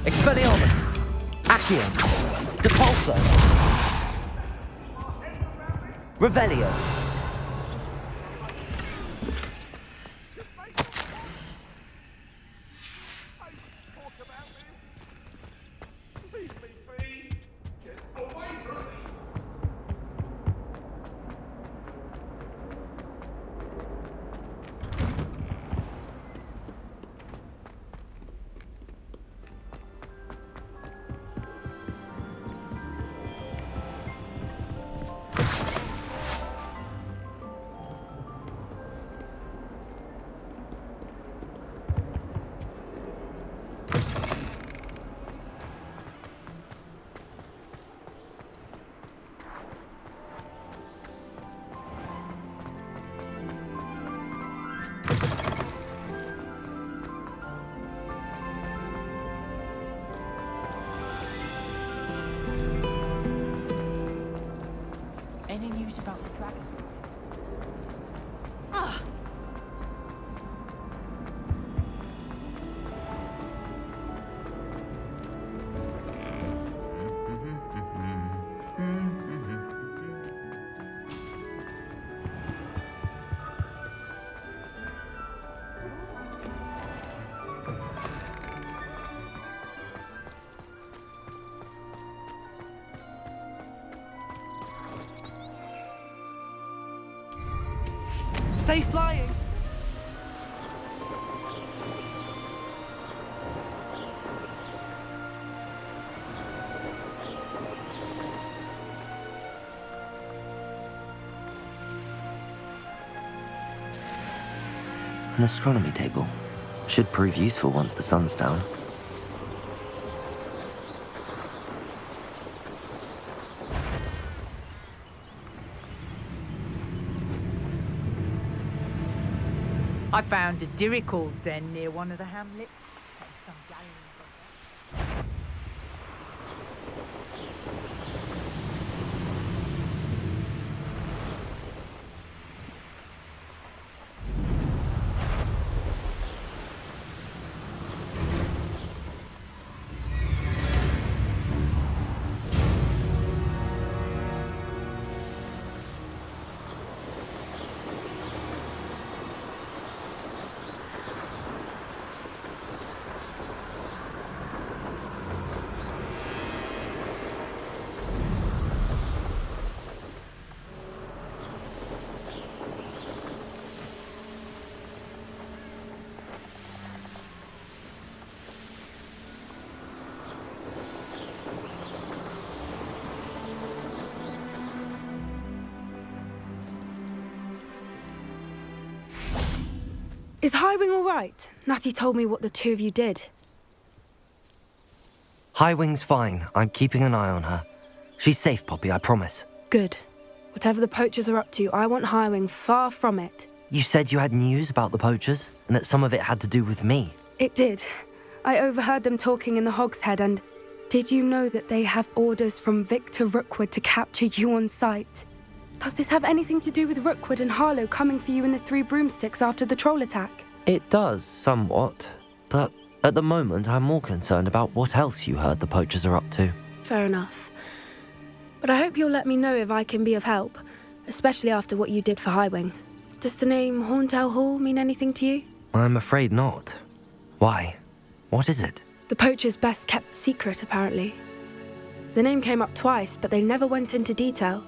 Expelliarmus! Accio! Depulso! Revelio! Any news about the dragon? Safe flying! An astronomy table. Should prove useful once the sun's down. I found a dirical den near one of the hamlets. Some galleons on there. Is Highwing all right? Natty told me what the two of you did. Highwing's fine. I'm keeping an eye on her. She's safe, Poppy, I promise. Good. Whatever the poachers are up to, I want Highwing far from it. You said you had news about the poachers, and that some of it had to do with me. It did. I overheard them talking in the Hogshead, and did you know that they have orders from Victor Rookwood to capture you on sight? Does this have anything to do with Rookwood and Harlow coming for you in the Three Broomsticks after the troll attack? It does, somewhat. But at the moment, I'm more concerned about what else you heard the poachers are up to. Fair enough. But I hope you'll let me know if I can be of help, especially after what you did for Highwing. Does the name Horntail Hall mean anything to you? I'm afraid not. Why? What is it? The poachers' best kept secret, apparently. The name came up twice, but they never went into detail.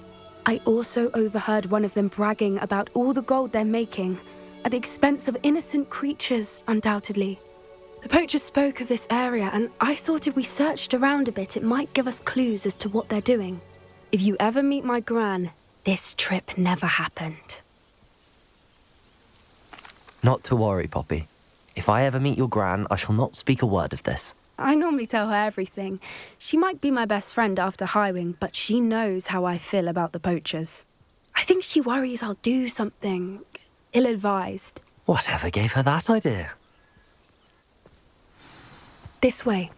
I also overheard one of them bragging about all the gold they're making, at the expense of innocent creatures, undoubtedly. The poachers spoke of this area, and I thought if we searched around a bit, it might give us clues as to what they're doing. If you ever meet my gran, this trip never happened. Not to worry, Poppy. If I ever meet your gran, I shall not speak a word of this. I normally tell her everything. She might be my best friend after Highwing, but she knows how I feel about the poachers. I think she worries I'll do something ill-advised. Whatever gave her that idea? This way.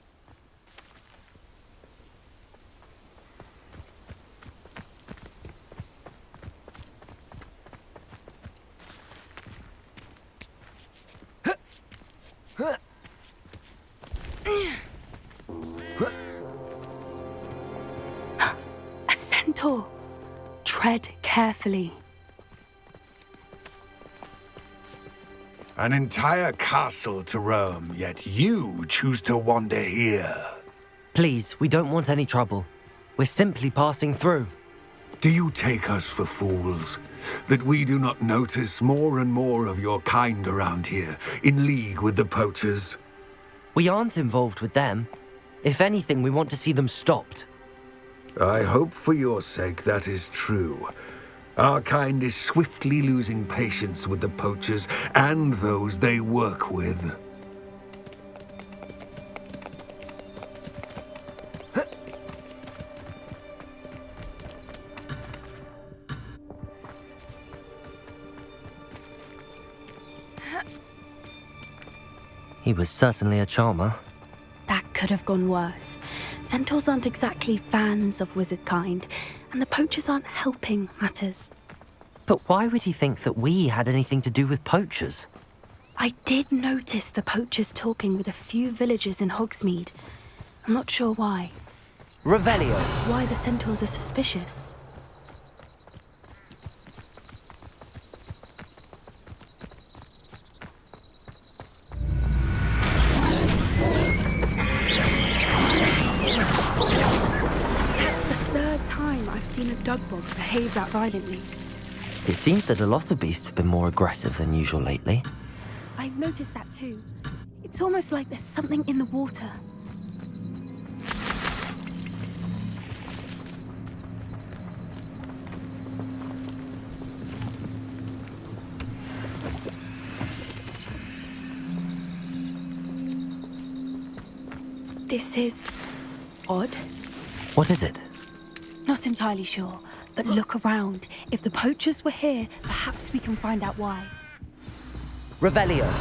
centaur. Tread carefully. An entire castle to roam, yet you choose to wander here. Please, we don't want any trouble. We're simply passing through. Do you take us for fools? That we do not notice more and more of your kind around here, in league with the poachers? We aren't involved with them. If anything, we want to see them stopped. I hope for your sake that is true. Our kind is swiftly losing patience with the poachers and those they work with. He was certainly a charmer. That could have gone worse. Centaurs aren't exactly fans of wizard kind, and the poachers aren't helping matters. But why would he think that we had anything to do with poachers? I did notice the poachers talking with a few villagers in Hogsmeade. I'm not sure why. Revelio. Why the centaurs are suspicious. That's the third time I've seen a dugbog behave that violently. It seems that a lot of beasts have been more aggressive than usual lately. I've noticed that too. It's almost like there's something in the water. This is odd. What is it? Not entirely sure, but look around. If the poachers were here, perhaps we can find out why. Revelio.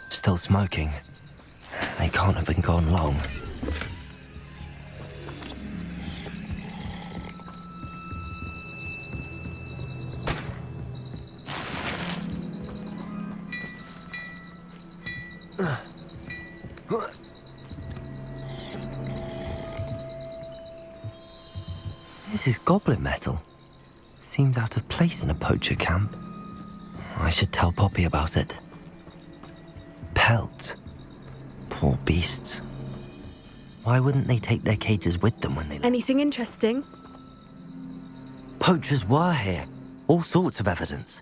Still smoking. They can't have been gone long. This is goblin metal. Seems out of place in a poacher camp. I should tell Poppy about it. Pelts. Poor beasts. Why wouldn't they take their cages with them when they... Anything interesting? Poachers were here. All sorts of evidence.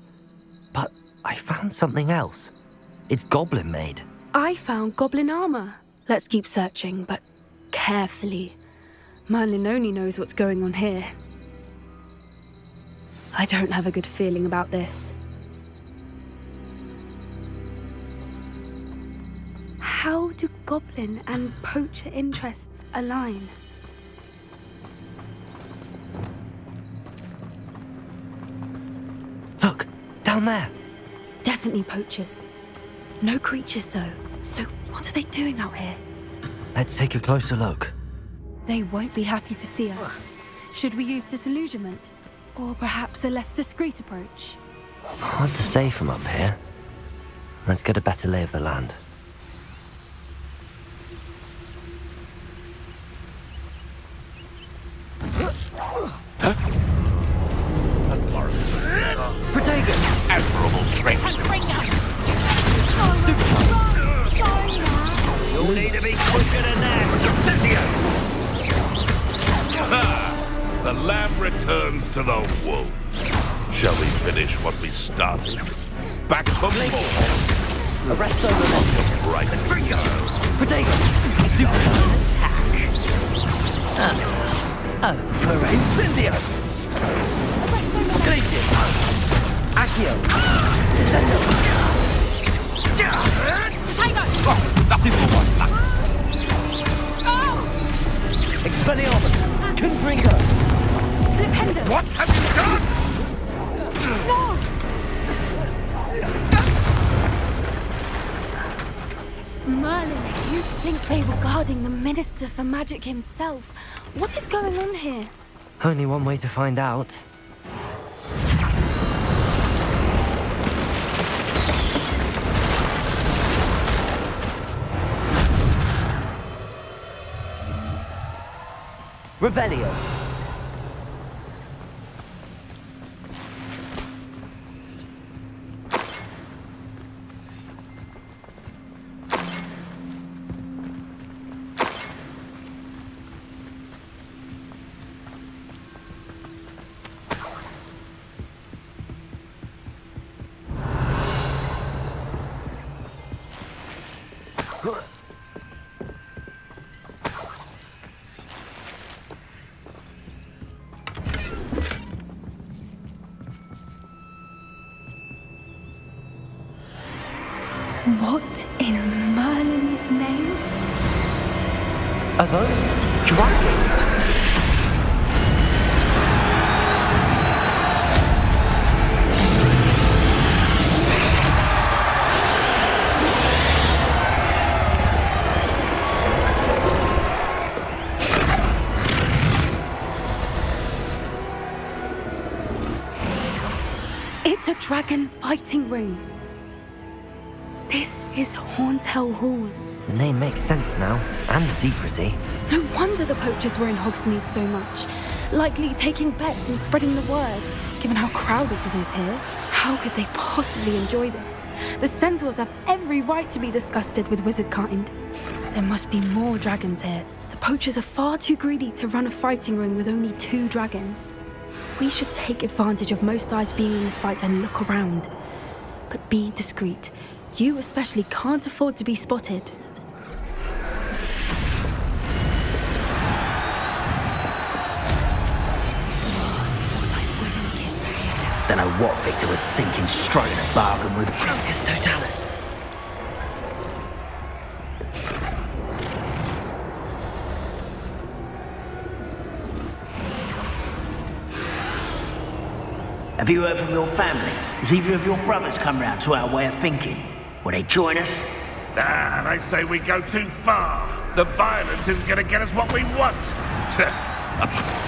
But I found something else. It's goblin made. I found goblin armor. Let's keep searching, but carefully. Merlin only knows what's going on here. I don't have a good feeling about this. How do goblin and poacher interests align? Look, down there. Definitely poachers. No creatures though. So what are they doing out here? Let's take a closer look. They won't be happy to see us. Should we use disillusionment? Or perhaps a less discreet approach? Hard to say from up here. Let's get a better lay of the land. Protego! Admirable strength. You'll need to be quicker than that. The lamb returns to the wolf. Shall we finish what we started? Back for more. Arrest over them. Right. Protego! Super attack! Oh, for Incendio! Glacius! Accio! Descendo! Stupid one! Expelliarmus! Confringo! Flipendo! What have you done? Merlin, you'd think they were guarding the Minister for Magic himself. What is going on here? Only one way to find out. Revelio. What in Merlin's name? Are those dragons? It's a dragon fighting ring. This is Hauntel Hall. The name makes sense now, and the secrecy. No wonder the poachers were in Hogsmeade so much. Likely taking bets and spreading the word, given how crowded it is here. How could they possibly enjoy this? The centaurs have every right to be disgusted with wizard kind. There must be more dragons here. The poachers are far too greedy to run a fighting ring with only 2 dragons. We should take advantage of most eyes being in the fight and look around. But be discreet. You especially can't afford to be spotted. Don't know what Victor was thinking, striking a bargain with Crocus Totalis. Have you heard from your family? Has either of your brothers come round to our way of thinking? Will they join us? Ah, they say we go too far. The violence isn't going to get us what we want.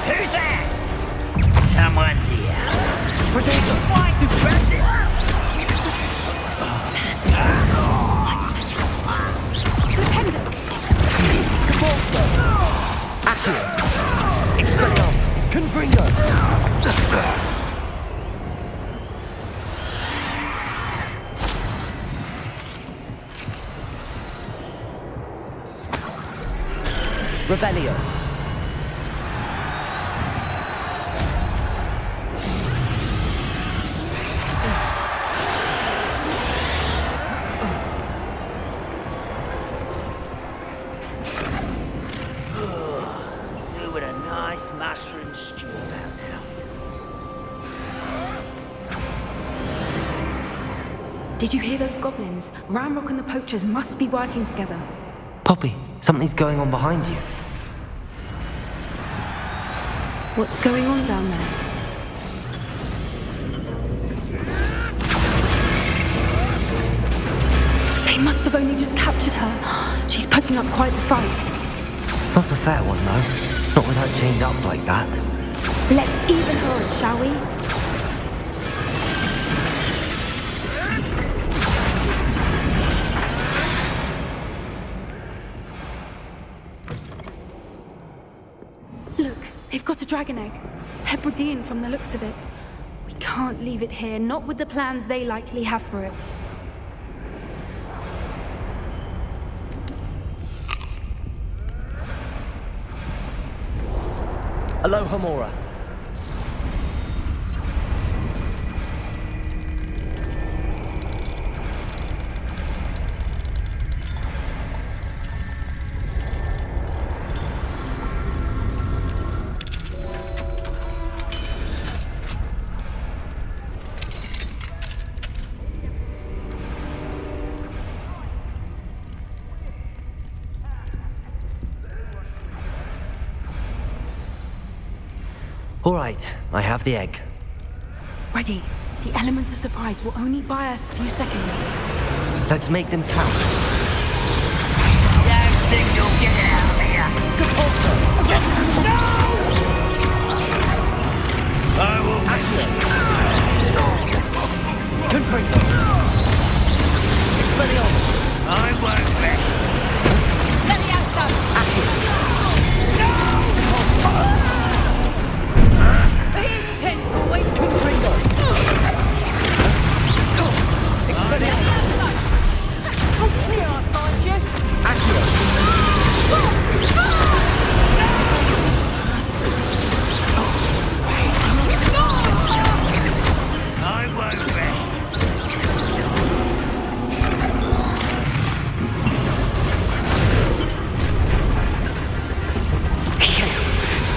Who's that? Someone's here. Protego! Why do you Pretender! Cabalso! Accio! Expelliarmus! Confringo! Revelio. Do with a nice mushroom stew about now. Did you hear those goblins? Ramrock and the poachers must be working together. Poppy, something's going on behind you. What's going on down there? They must have only just captured her. She's putting up quite the fight. Not a fair one, though. Not with her chained up like that. Let's even her it, shall we? Look, they've got a dragon egg. Hebridean from the looks of it. We can't leave it here, not with the plans they likely have for it. Aloha Mora. All right, I have the egg. Ready. The element of surprise will only buy us a few seconds. Let's make them count. Don't think you'll get out of here. Capulso! No! I will Confringo! Expelliarmus! I won't rest. Levioso! Accio! No!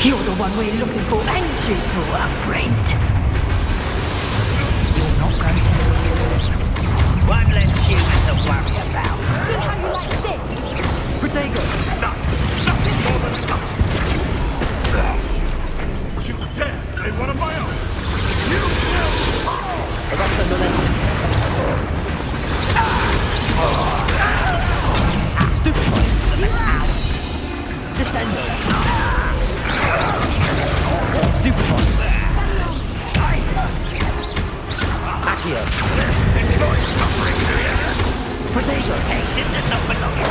You're the one we're looking for, ain't you, poor friend? You're not going to. One less human to worry about. See how you like this? Protego! Nothing more than enough. You dare say one of my own? You will fall! Arrest them, Momentum. Stupefy! Descendo! Stupefy! Accio! Enjoy suffering, do you? Protego! Patient does not belong in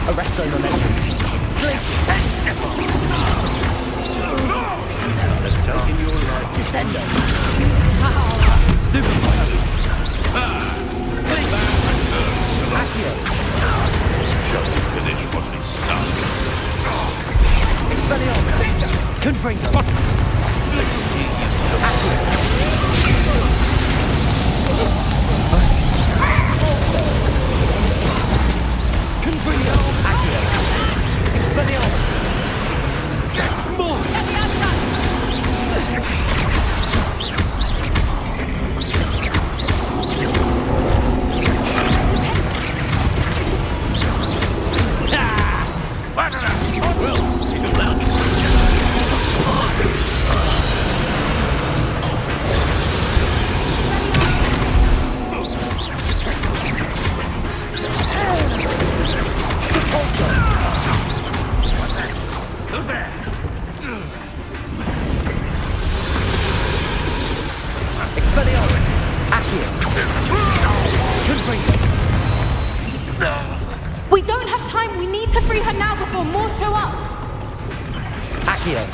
Arrest them, Momentum. Descendo! Stupefy! Accio! Shall we finish what we started? Expelliarmus! Confringo! Confringo! Accio! Expelliarmus! More! Who's there? Expelliarmus! Accio! Confringo! We don't have time. We need to free her now before more show up. Accio!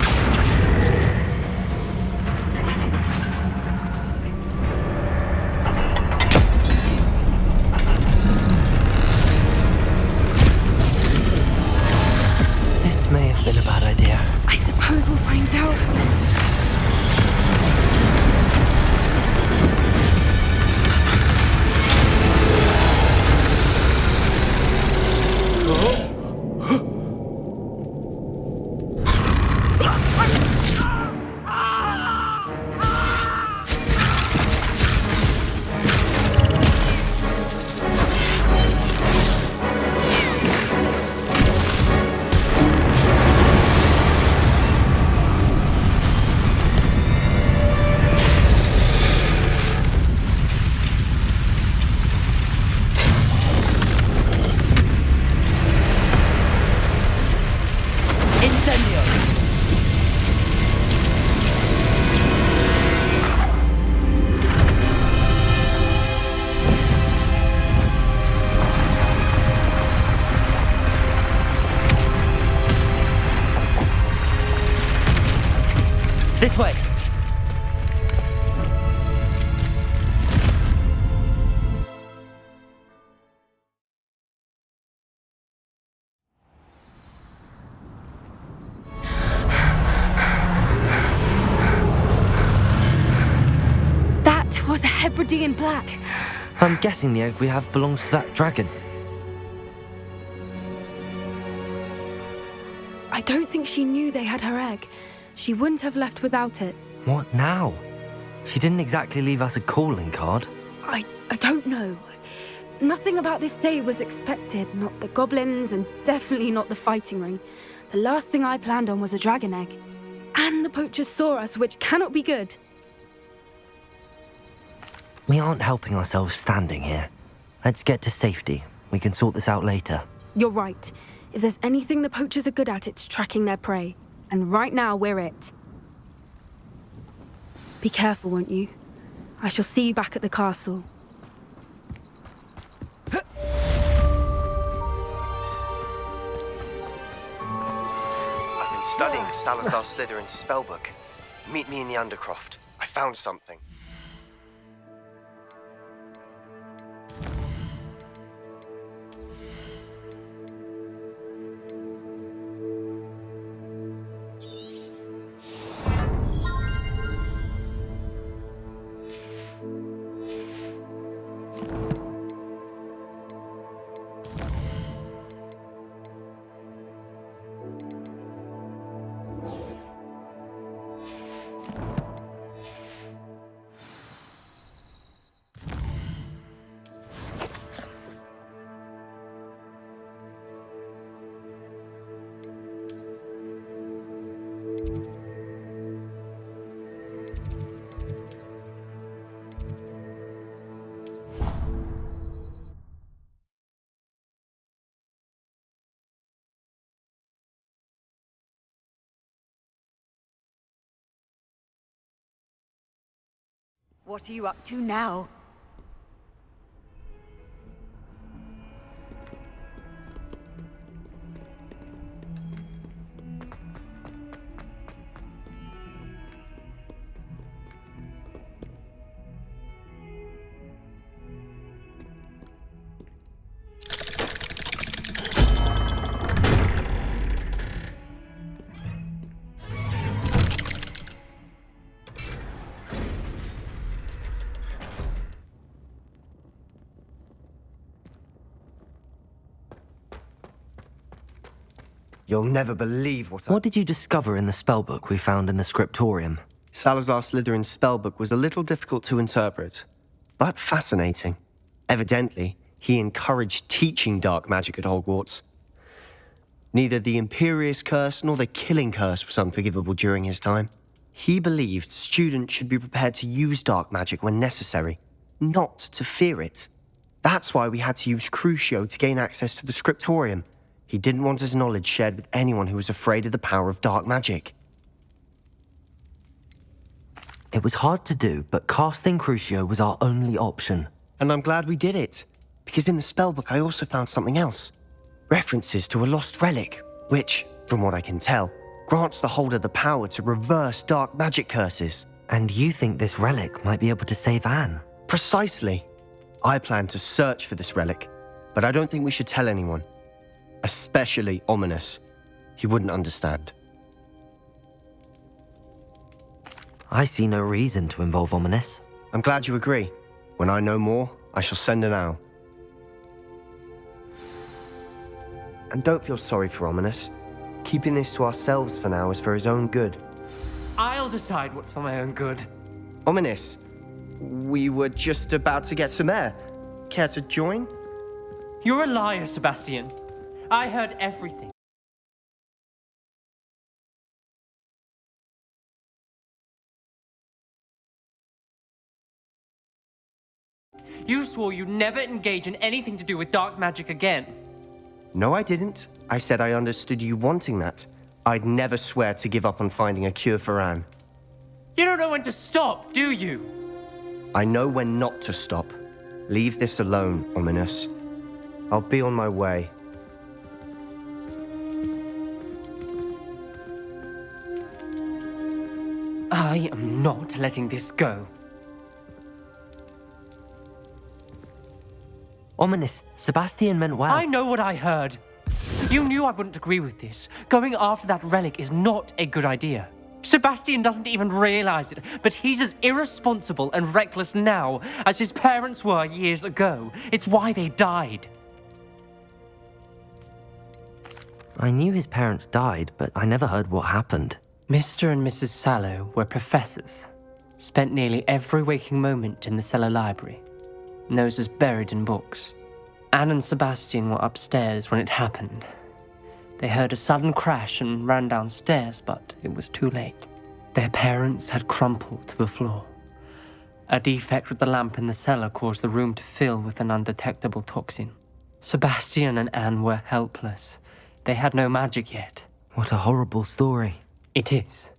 This may have been a bad idea. I suppose we'll find out. This way! That was a Hebridean black. I'm guessing the egg we have belongs to that dragon. I don't think she knew they had her egg. She wouldn't have left without it. What now? She didn't exactly leave us a calling card. I don't know. Nothing about this day was expected. Not the goblins, and definitely not the fighting ring. The last thing I planned on was a dragon egg. And the poachers saw us, which cannot be good. We aren't helping ourselves standing here. Let's get to safety. We can sort this out later. You're right. If there's anything the poachers are good at, it's tracking their prey. And right now, we're it. Be careful, won't you? I shall see you back at the castle. I've been studying Salazar Slytherin's spellbook. Meet me in the Undercroft. I found something. What are you up to now? You'll never believe What did you discover in the spellbook we found in the scriptorium? Salazar Slytherin's spellbook was a little difficult to interpret, but fascinating. Evidently, he encouraged teaching dark magic at Hogwarts. Neither the Imperious Curse nor the Killing Curse was unforgivable during his time. He believed students should be prepared to use dark magic when necessary, not to fear it. That's why we had to use Crucio to gain access to the scriptorium. He didn't want his knowledge shared with anyone who was afraid of the power of dark magic. It was hard to do, but casting Crucio was our only option. And I'm glad we did it, because in the spellbook I also found something else. References to a lost relic, which, from what I can tell, grants the holder the power to reverse dark magic curses. And you think this relic might be able to save Anne? Precisely. I plan to search for this relic, but I don't think we should tell anyone. Especially Ominous. He wouldn't understand. I see no reason to involve Ominous. I'm glad you agree. When I know more, I shall send an owl. And don't feel sorry for Ominous. Keeping this to ourselves for now is for his own good. I'll decide what's for my own good. Ominous, we were just about to get some air. Care to join? You're a liar, Sebastian. I heard everything. You swore you'd never engage in anything to do with dark magic again. No, I didn't. I said I understood you wanting that. I'd never swear to give up on finding a cure for Anne. You don't know when to stop, do you? I know when not to stop. Leave this alone, Ominous. I'll be on my way. I am not letting this go. Ominous, Sebastian meant well. I know what I heard. You knew I wouldn't agree with this. Going after that relic is not a good idea. Sebastian doesn't even realize it, but he's as irresponsible and reckless now as his parents were years ago. It's why they died. I knew his parents died, but I never heard what happened. Mr. and Mrs. Sallow were professors. Spent nearly every waking moment in the cellar library. Noses buried in books. Anne and Sebastian were upstairs when it happened. They heard a sudden crash and ran downstairs, but it was too late. Their parents had crumpled to the floor. A defect with the lamp in the cellar caused the room to fill with an undetectable toxin. Sebastian and Anne were helpless. They had no magic yet. What a horrible story. It is.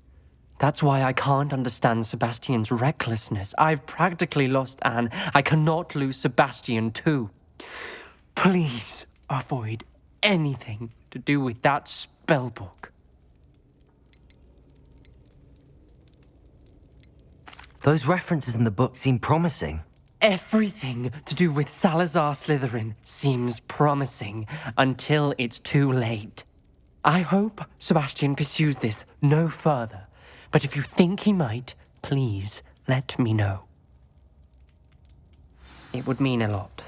That's why I can't understand Sebastian's recklessness. I've practically lost Anne. I cannot lose Sebastian too. Please avoid anything to do with that spellbook. Those references in the book seem promising. Everything to do with Salazar Slytherin seems promising until it's too late. I hope Sebastian pursues this no further, but if you think he might, please let me know. It would mean a lot.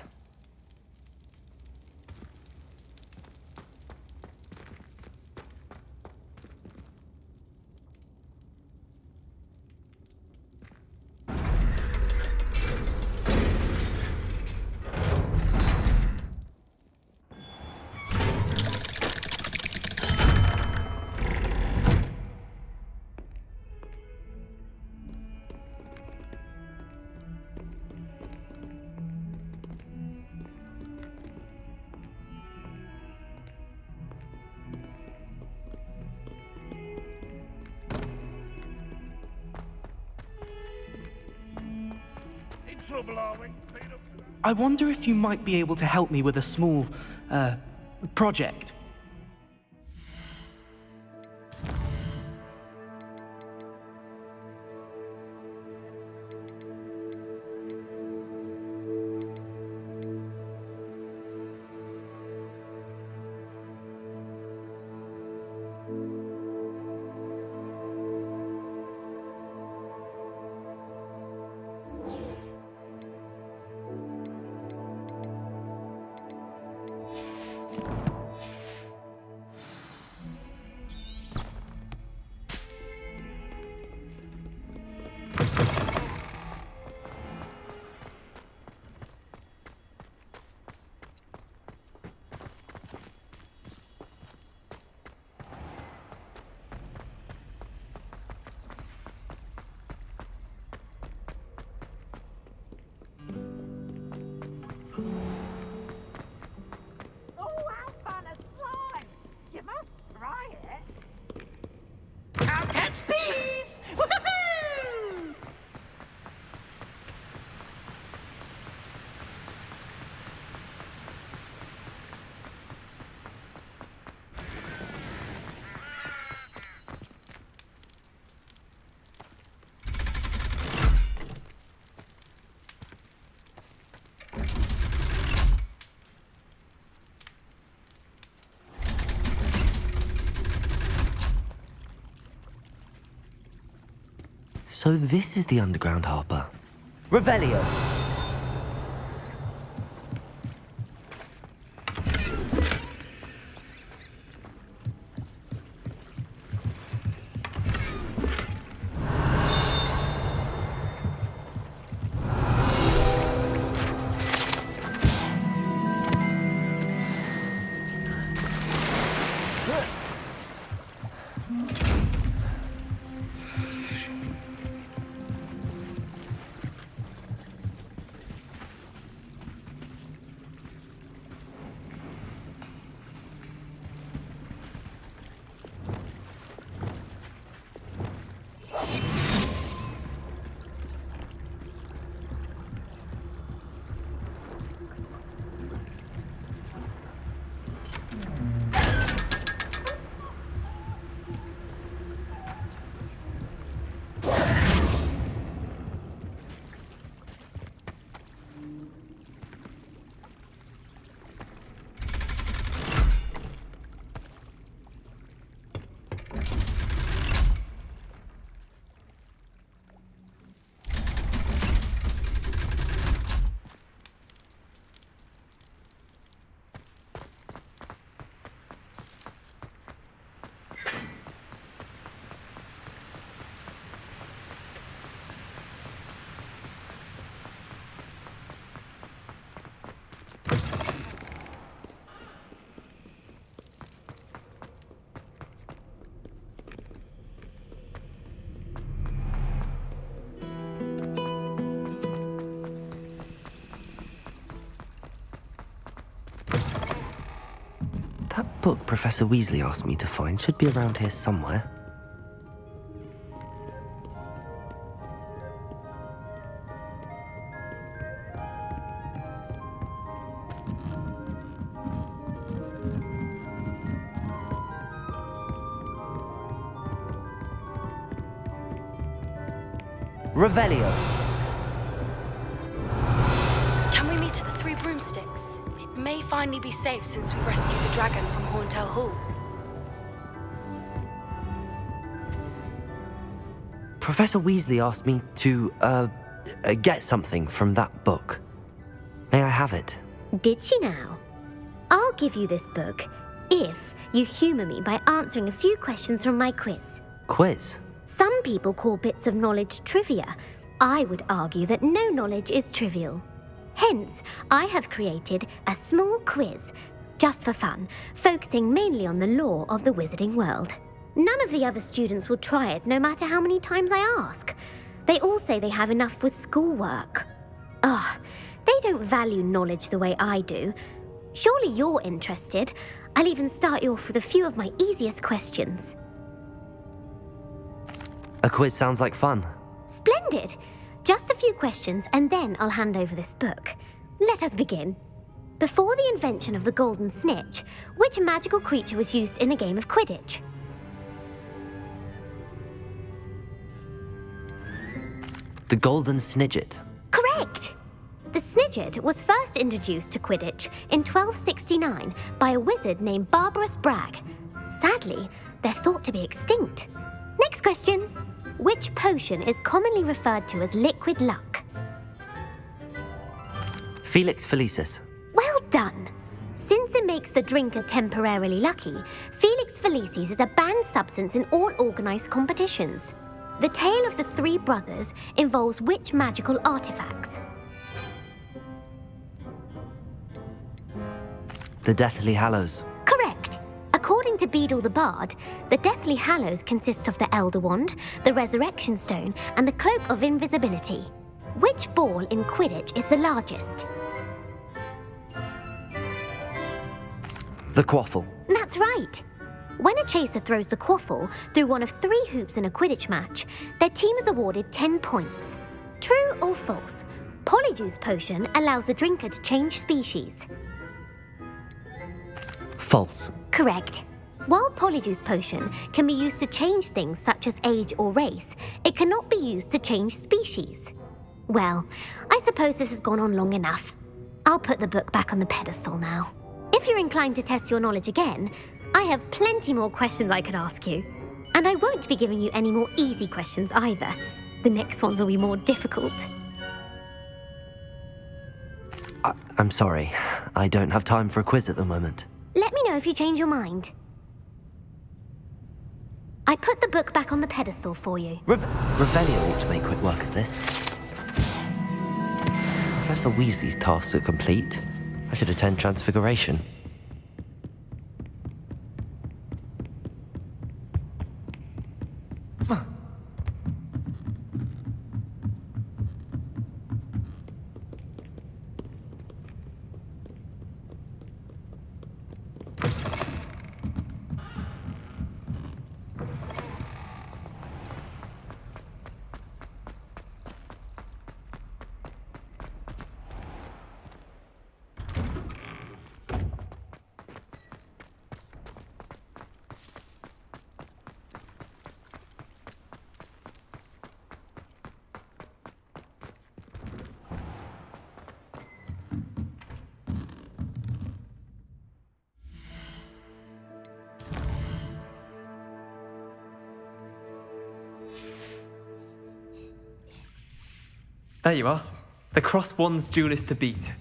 trouble, are we? Been up to that? I wonder if you might be able to help me with a small, project. So this is the underground harbour. Revelio. That book Professor Weasley asked me to find should be around here somewhere. Revelio. Can we meet at the Three Broomsticks? It may finally be safe since we rescued the dragon from Horntail Hall. Professor Weasley asked me to, get something from that book. May I have it? Did she now? I'll give you this book if you humour me by answering a few questions from my quiz. Quiz? Some people call bits of knowledge trivia. I would argue that no knowledge is trivial. Hence, I have created a small quiz, just for fun, focusing mainly on the lore of the wizarding world. None of the other students will try it, no matter how many times I ask. They all say they have enough with schoolwork. Ugh, they don't value knowledge the way I do. Surely you're interested. I'll even start you off with a few of my easiest questions. A quiz sounds like fun. Splendid! Just a few questions and then I'll hand over this book. Let us begin. Before the invention of the golden snitch, which magical creature was used in a game of Quidditch? The golden snidget. Correct! The snidget was first introduced to Quidditch in 1269 by a wizard named Barbarous Bragg. Sadly, they're thought to be extinct. Next question. Which potion is commonly referred to as liquid luck? Felix Felicis. Well done! Since it makes the drinker temporarily lucky, Felix Felicis is a banned substance in all organised competitions. The tale of the three brothers involves which magical artifacts? The Deathly Hallows. Correct! According to Beadle the Bard, the Deathly Hallows consists of the Elder Wand, the Resurrection Stone, and the Cloak of Invisibility. Which ball in Quidditch is the largest? The Quaffle. That's right! When a chaser throws the quaffle through one of 3 hoops in a Quidditch match, their team is awarded 10 points. True or false? Polyjuice potion allows the drinker to change species. False. Correct. While Polyjuice potion can be used to change things such as age or race, it cannot be used to change species. Well, I suppose this has gone on long enough. I'll put the book back on the pedestal now. If you're inclined to test your knowledge again, I have plenty more questions I could ask you. And I won't be giving you any more easy questions either. The next ones will be more difficult. I'm sorry. I don't have time for a quiz at the moment. Let me know if you change your mind. I put the book back on the pedestal for you. Revelio ought to make quick work of this. Professor Weasley's tasks are complete. I should attend Transfiguration. There you are. The Cross Wands duelist to beat.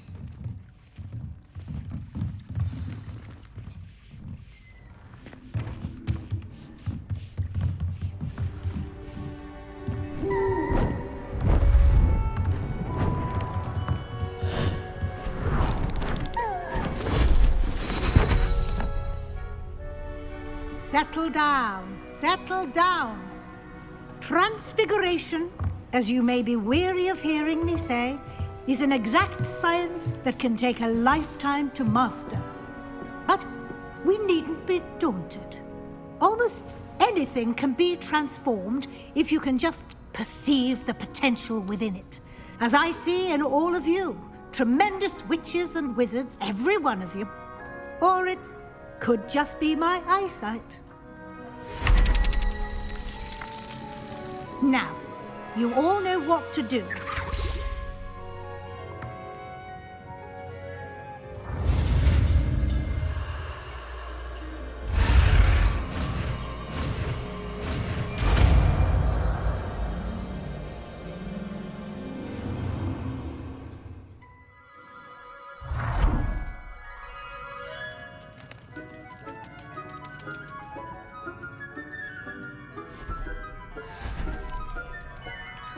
Settle down, settle down. Transfiguration, as you may be weary of hearing me say, is an exact science that can take a lifetime to master. But we needn't be daunted. Almost anything can be transformed if you can just perceive the potential within it. As I see in all of you, tremendous witches and wizards, every one of you. Or it could just be my eyesight. Now, you all know what to do.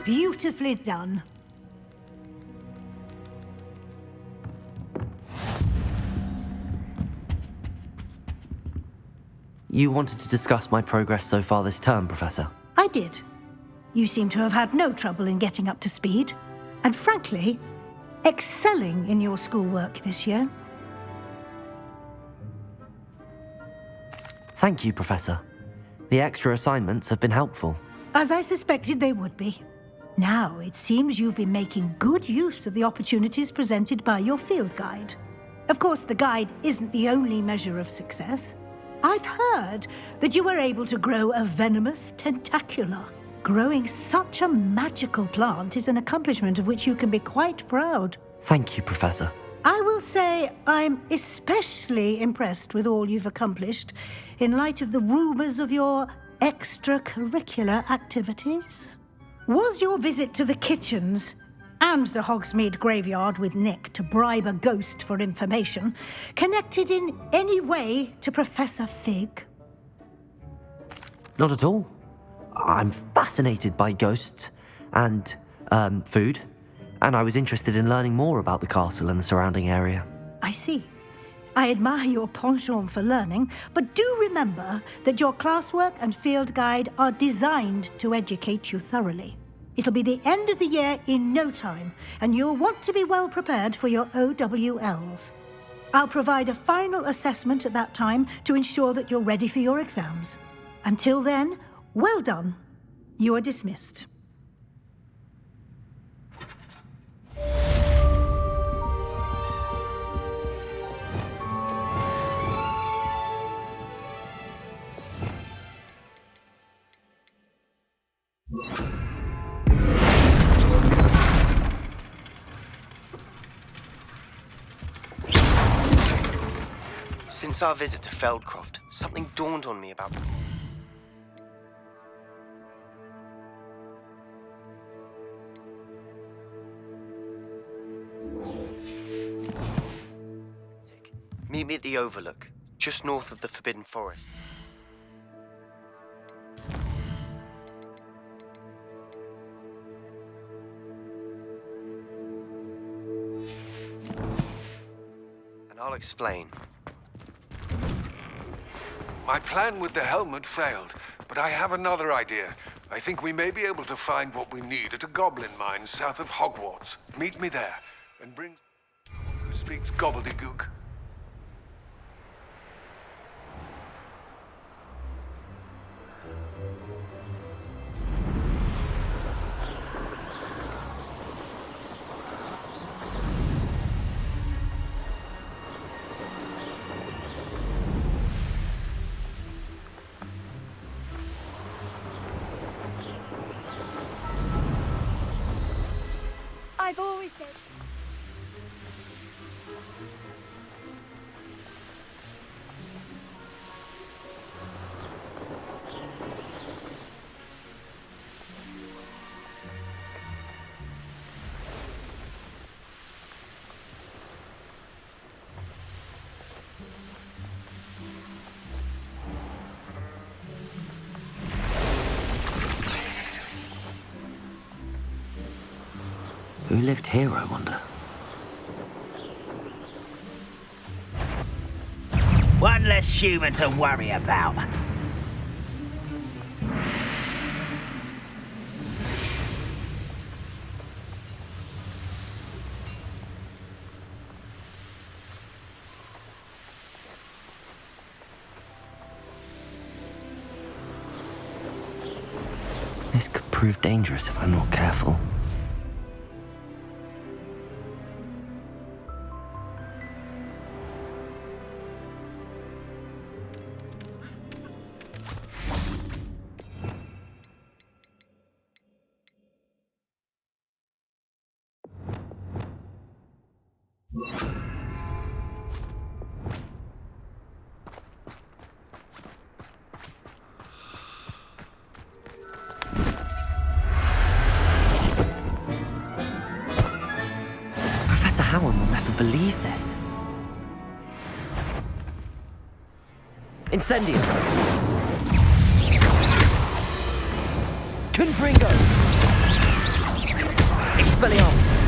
Beautifully done. You wanted to discuss my progress so far this term, Professor? I did. You seem to have had no trouble in getting up to speed, and frankly, excelling in your schoolwork this year. Thank you, Professor. The extra assignments have been helpful. As I suspected they would be. Now, it seems you've been making good use of the opportunities presented by your field guide. Of course, the guide isn't the only measure of success. I've heard that you were able to grow a venomous tentacula. Growing such a magical plant is an accomplishment of which you can be quite proud. Thank you, Professor. I will say I'm especially impressed with all you've accomplished in light of the rumors of your extracurricular activities. Was your visit to the kitchens and the Hogsmeade graveyard with Nick to bribe a ghost for information connected in any way to Professor Fig? Not at all. I'm fascinated by ghosts and food, and I was interested in learning more about the castle and the surrounding area. I see. I admire your penchant for learning, but do remember that your classwork and field guide are designed to educate you thoroughly. It'll be the end of the year in no time, and you'll want to be well prepared for your OWLs. I'll provide a final assessment at that time to ensure that you're ready for your exams. Until then, well done. You are dismissed. Since our visit to Feldcroft, something dawned on me about them. Meet me at the Overlook, just north of the Forbidden Forest. And I'll explain. My plan with the helmet failed, but I have another idea. I think we may be able to find what we need at a goblin mine south of Hogwarts. Meet me there, and bring who speaks gobbledygook. I've always said. Who lived here, I wonder? One less human to worry about. This could prove dangerous if I'm not careful. Professor Howard will never believe this. Incendio! Confringo! Expelliarmus!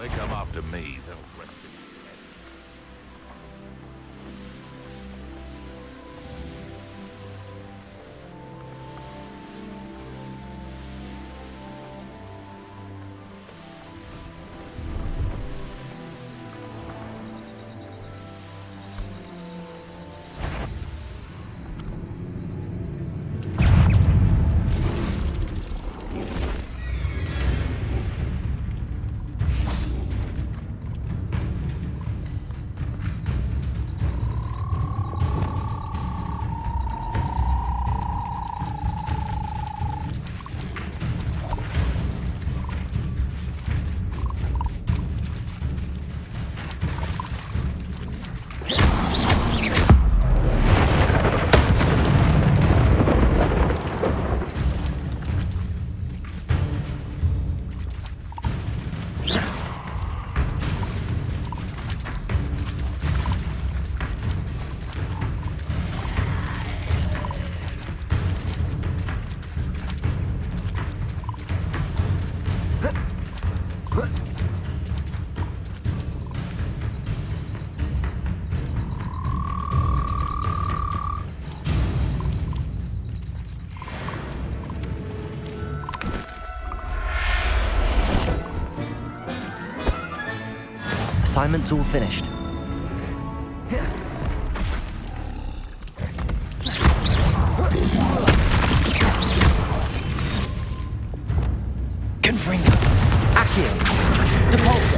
they come after me, they'll rest in peace. Assignment's all finished. Confringo. Accio. Depulso.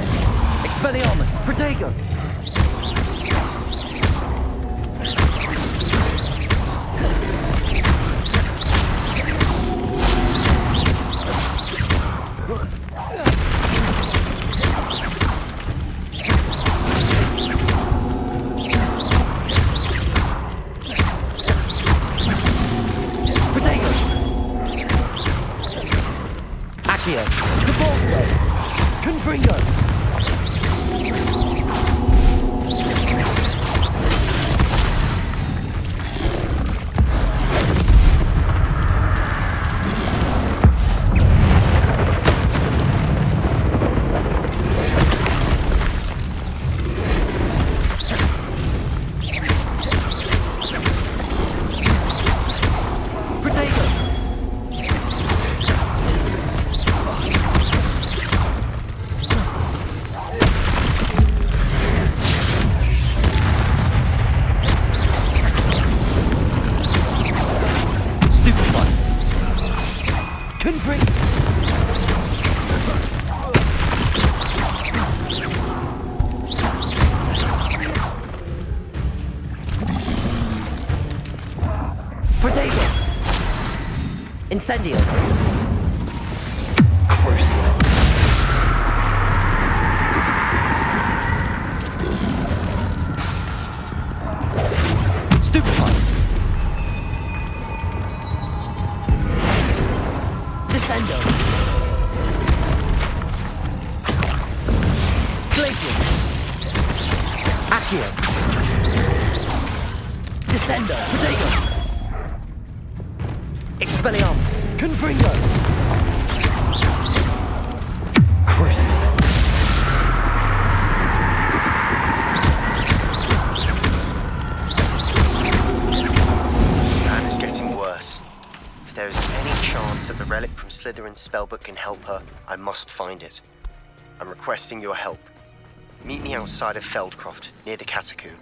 Expelliarmus. Protego. Accio. Depulso. Confringo. Incendio. Crucio. Stupefy. Descendo. Glacius. Accio. Descendo. Protego. Expelliarmus. Confringo. Crucio. Anne is getting worse. If there is any chance that the relic from Slytherin's spellbook can help her, I must find it. I'm requesting your help. Meet me outside of Feldcroft, near the Catacomb.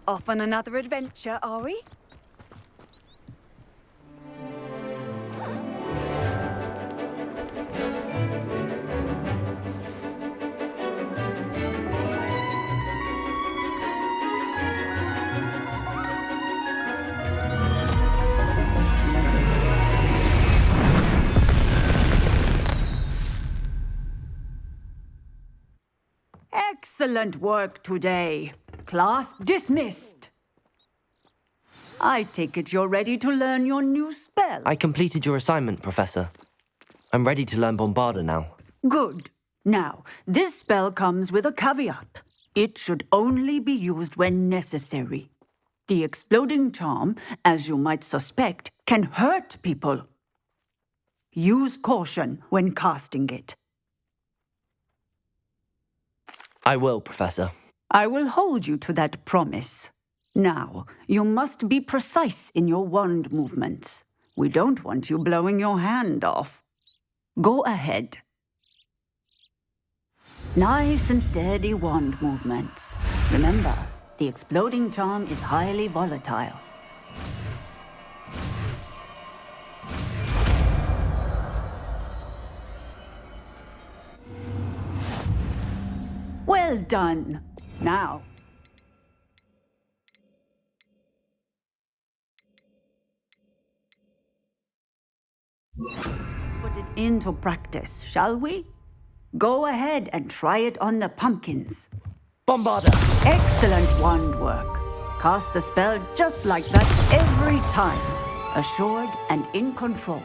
Off on another adventure, are we? Excellent work today. Class dismissed. I take it you're ready to learn your new spell. I completed your assignment, Professor. I'm ready to learn Bombarda now. Good. Now, this spell comes with a caveat. It should only be used when necessary. The exploding charm, as you might suspect, can hurt people. Use caution when casting it. I will, Professor. I will hold you to that promise. Now, you must be precise in your wand movements. We don't want you blowing your hand off. Go ahead. Nice and steady wand movements. Remember, the exploding charm is highly volatile. Well done. Now, put it into practice, shall we? Go ahead and try it on the pumpkins. Bombarda! Excellent wand work. Cast the spell just like that every time. Assured and in control.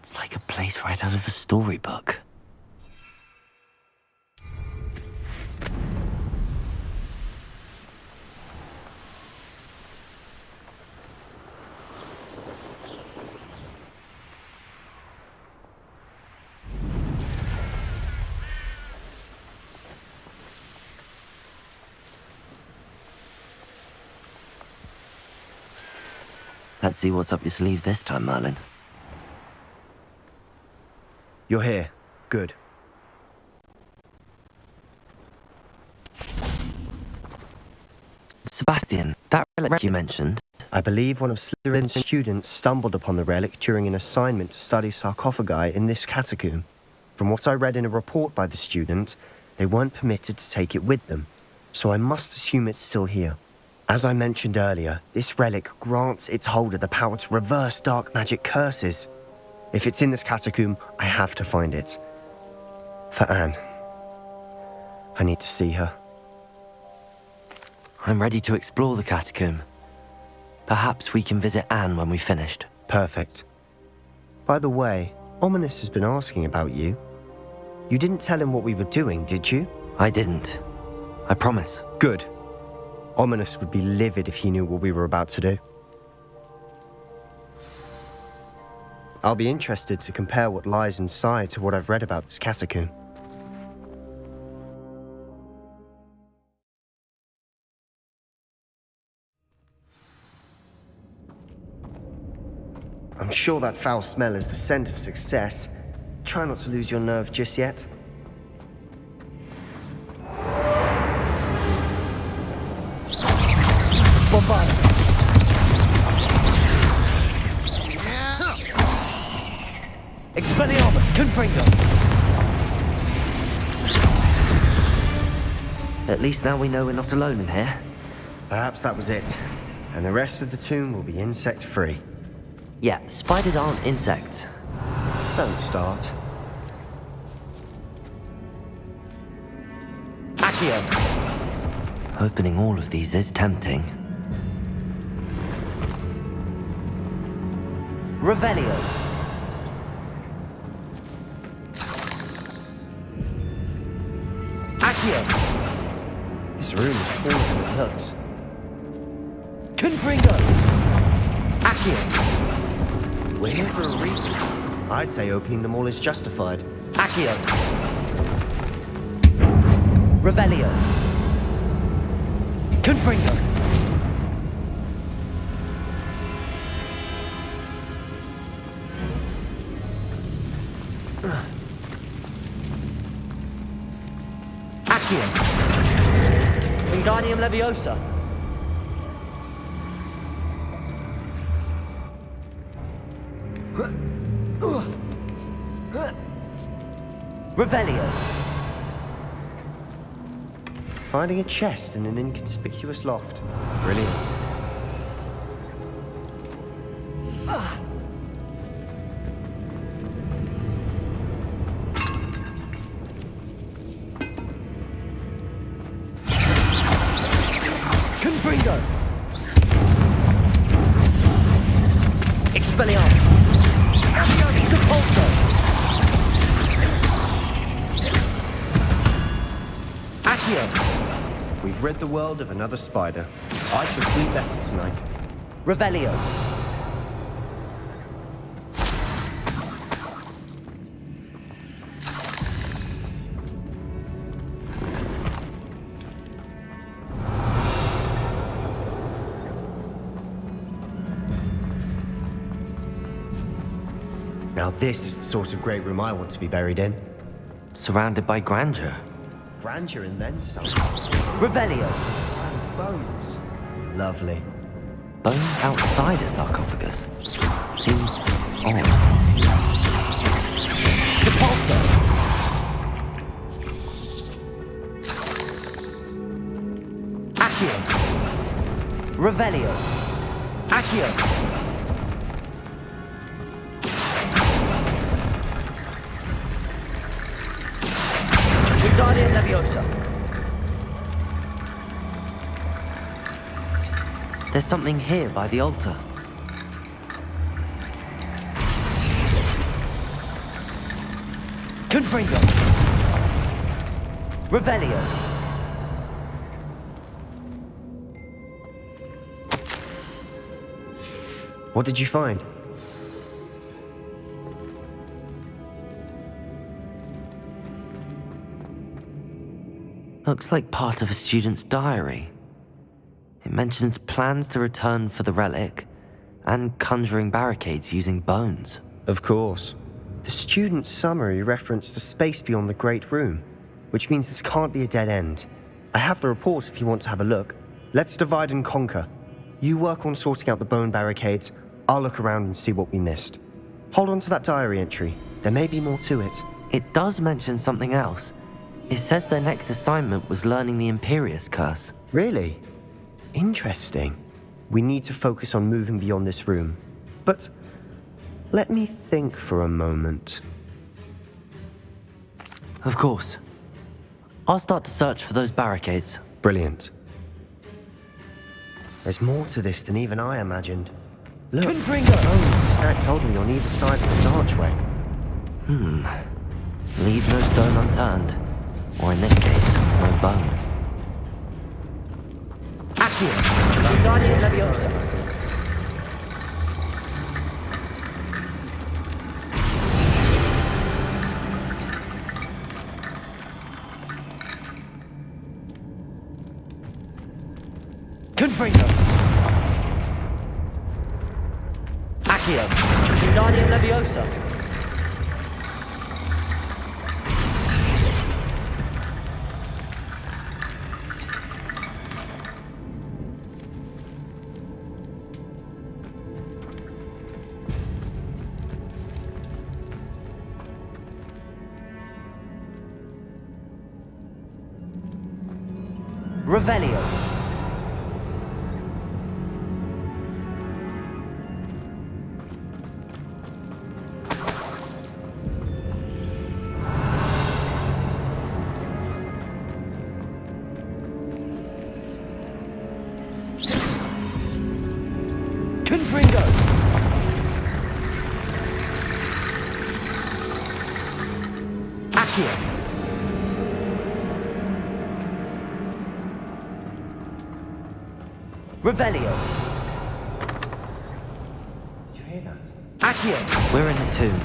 It's like a place right out of a storybook. Let's see what's up your sleeve this time, Merlin. You're here. Good. Sebastian, that relic you mentioned. I believe one of Slytherin's students stumbled upon the relic during an assignment to study sarcophagi in this catacomb. From what I read in a report by the student, they weren't permitted to take it with them, so I must assume it's still here. As I mentioned earlier, this relic grants its holder the power to reverse dark magic curses. If it's in this catacomb, I have to find it. For Anne. I need to see her. I'm ready to explore the catacomb. Perhaps we can visit Anne when we've finished. Perfect. By the way, Ominous has been asking about you. You didn't tell him what we were doing, did you? I didn't. I promise. Good. Ominous would be livid if he knew what we were about to do. I'll be interested to compare what lies inside to what I've read about this catacomb. I'm sure that foul smell is the scent of success. Try not to lose your nerve just yet. Bombard! Expelliarmus! Confringo! At least now we know we're not alone in here. Perhaps that was it. And the rest of the tomb will be insect-free. Yeah, spiders aren't insects. Don't start. Accio! Opening all of these is tempting. Revelio! Accio! This room is taller than it looks. Confringo! Accio! We're here for a reason. I'd say opening them all is justified. Accio! Revelio! Confringo! Accio! Wingardium Leviosa! Revelio! Finding a chest in an inconspicuous loft. Brilliant. Confringo! Expelliarmus! Depulso! Accio! We've rid the world of another spider. I shall sleep better tonight. Revelio! Now this is the sort of great room I want to be buried in. Surrounded by grandeur. Grandeur and then some. Revelio! And bones. Lovely. Bones outside a sarcophagus. Seems odd. Depulso! Accio! Revelio! Accio! Wingardium Leviosa! There's something here by the altar. Confringo! Revelio! What did you find? Looks like part of a student's diary. It mentions plans to return for the relic and conjuring barricades using bones. Of course. The student's summary referenced a space beyond the Great Room, which means this can't be a dead end. I have the report if you want to have a look. Let's divide and conquer. You work on sorting out the bone barricades. I'll look around and see what we missed. Hold on to that diary entry. There may be more to it. It does mention something else. It says their next assignment was learning the Imperius Curse. Really? Interesting. We need to focus on moving beyond this room. But let me think for a moment. Of course. I'll start to search for those barricades. Brilliant. There's more to this than even I imagined. Look, Confringo! bones stacked oddly on either side of this archway. Leave no stone unturned. Or in this case, no bone. Accio! Lasagna Leviosa! Confringo! Accio! Lasagna Leviosa! Revelio. Confringo. Accio. Revelio. Did you hear that? Accio. We're in the tomb.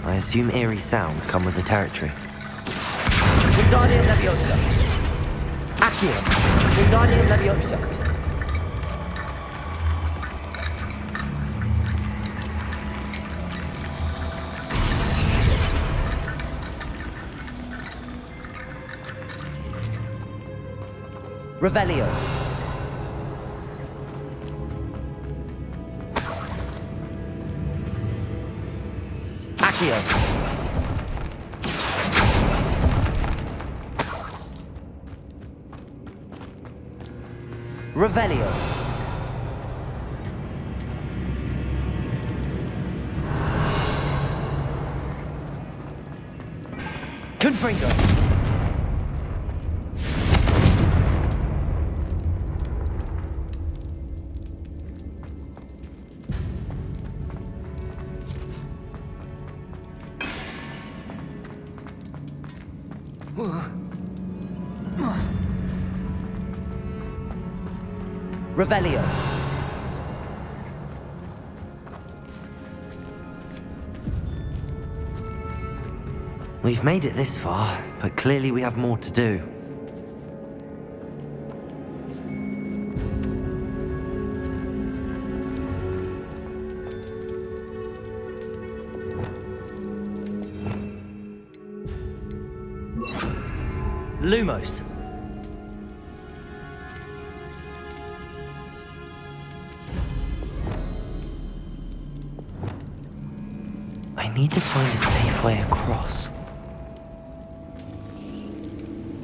I assume eerie sounds come with the territory. Wingardium Leviosa. Accio. Wingardium Leviosa. Revelio. Accio. Revelio. Confringo. Revelio. We've made it this far, but clearly we have more to do. Lumos. I need to find a safe way across.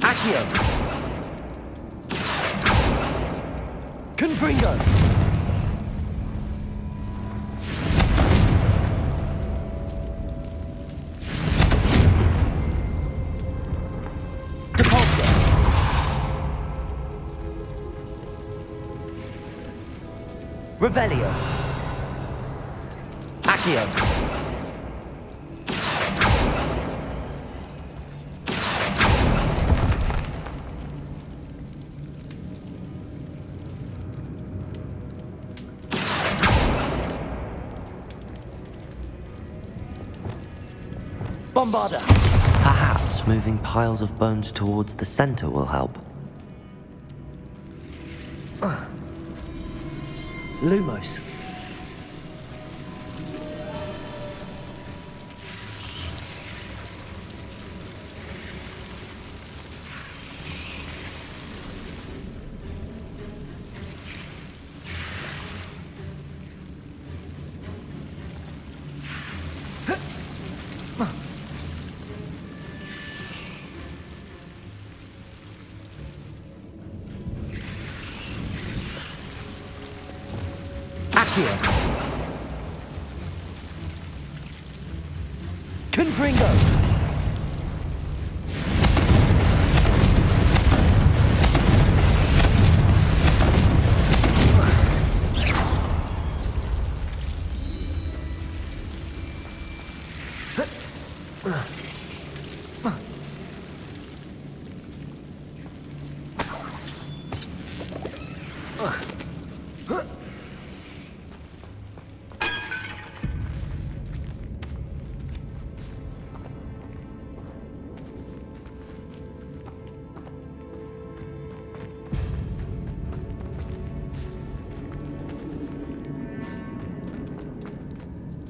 Accio. Confringo. Depulso. Revelio. Accio. Bombarda. Perhaps moving piles of bones towards the center will help. Lumos. Accio. Confringo.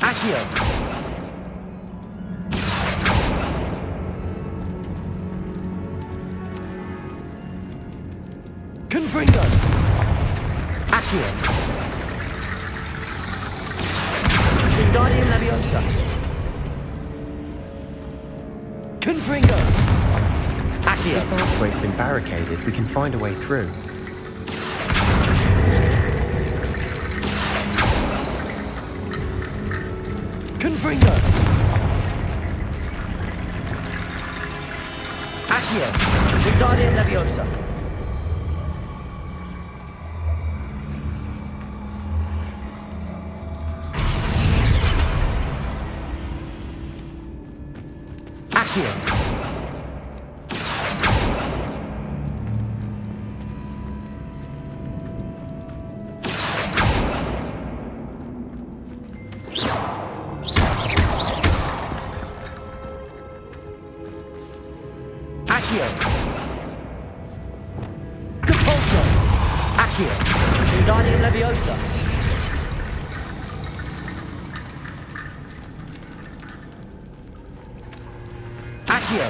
Accio. Confringo. Accio. Wingardium Leviosa. Confringo. Accio. This archway's been barricaded. We can find a way through. Confringo. Accio. Wingardium Leviosa. Accio. Accio. Capulso. Accio. Wingardium Leviosa. Accio.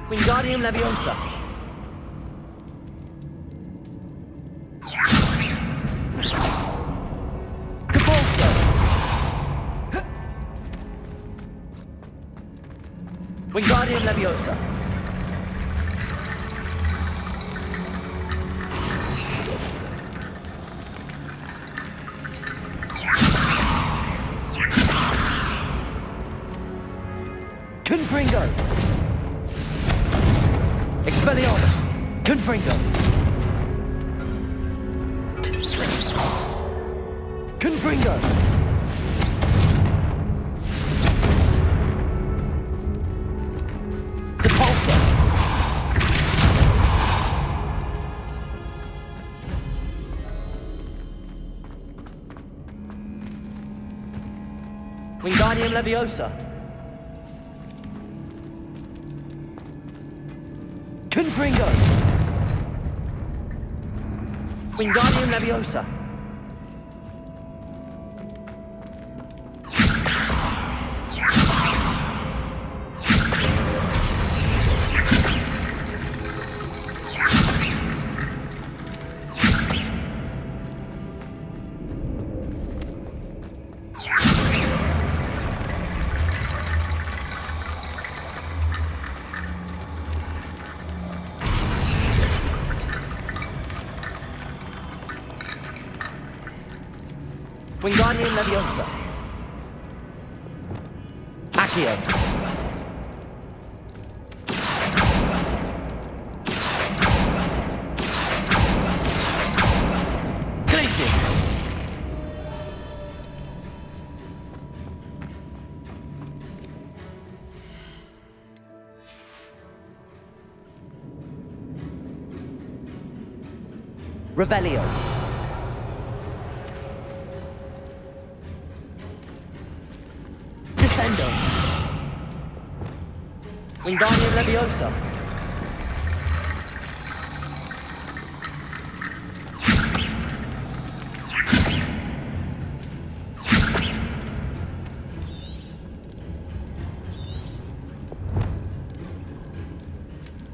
Wingardium Leviosa. Capulso. Wingardium Leviosa. Confringo. Expelliarmus. Confringo. Confringo. Depulso. Wingardium Leviosa. Confringo. Wingardium Leviosa. Wingardium Leviosa. Accio. Glacius. Revelio. Descendo. Wingardium Leviosa.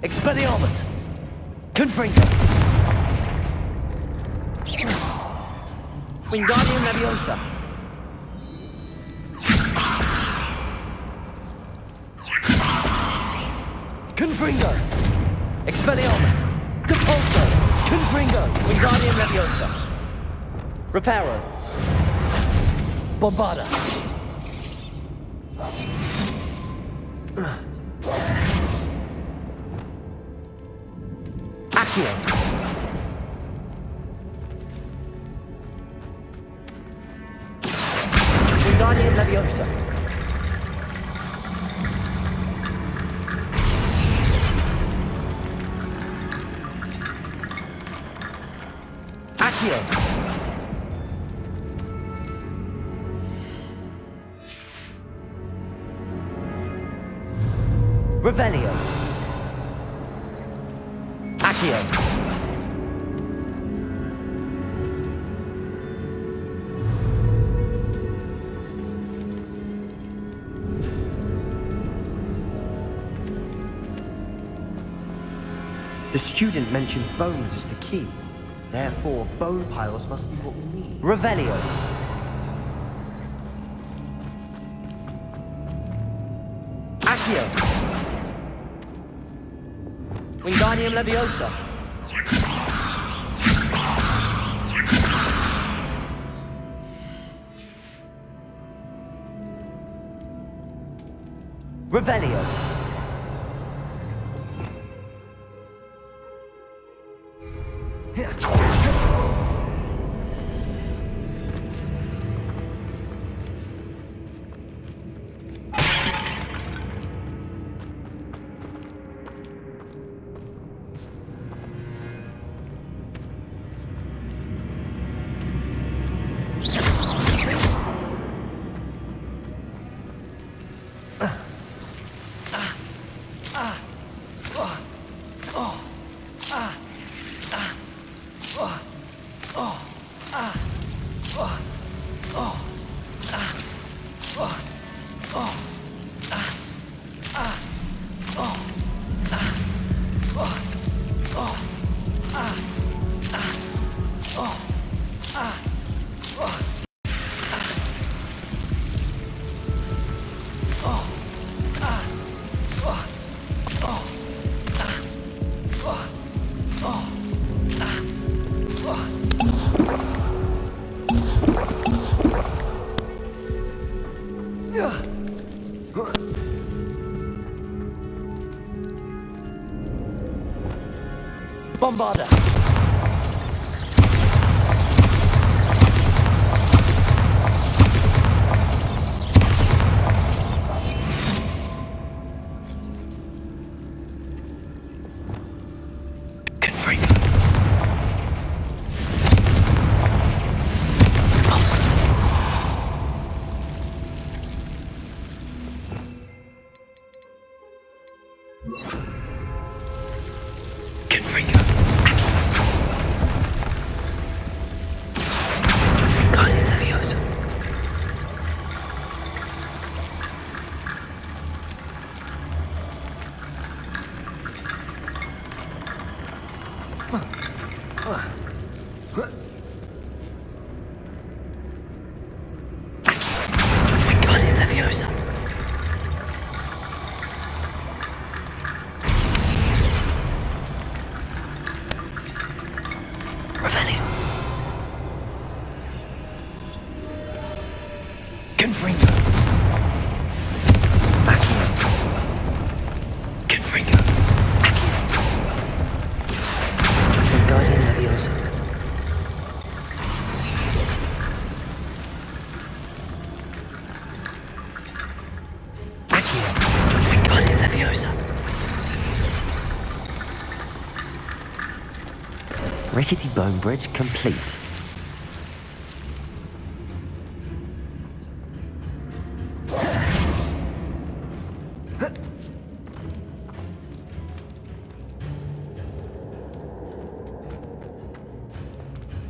Expelliarmus. Confringo. Wingardium Leviosa. Confringo. Expelliarmus. Depulso. Confringo. Wingardium Leviosa. Reparo. Bombarda. Accio. Wingardium Leviosa. Accio. Revelio. Accio. The student mentioned bones as the key. Therefore, bone piles must be what we need. Revelio. Accio. Wingardium Leviosa. Revelio. Bombarda. Wingardium Leviosa. Revelio. Confringo. Accio. Confringo. Accio. Wingardium Leviosa. Accio. Wingardium Leviosa. Rickety bone bridge complete.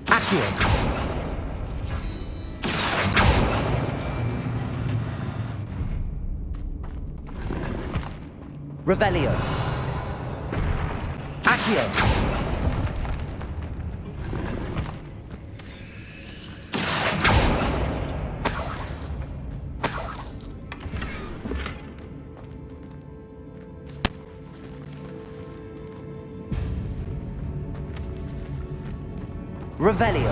Accio. Revelio. Accio. Revelio.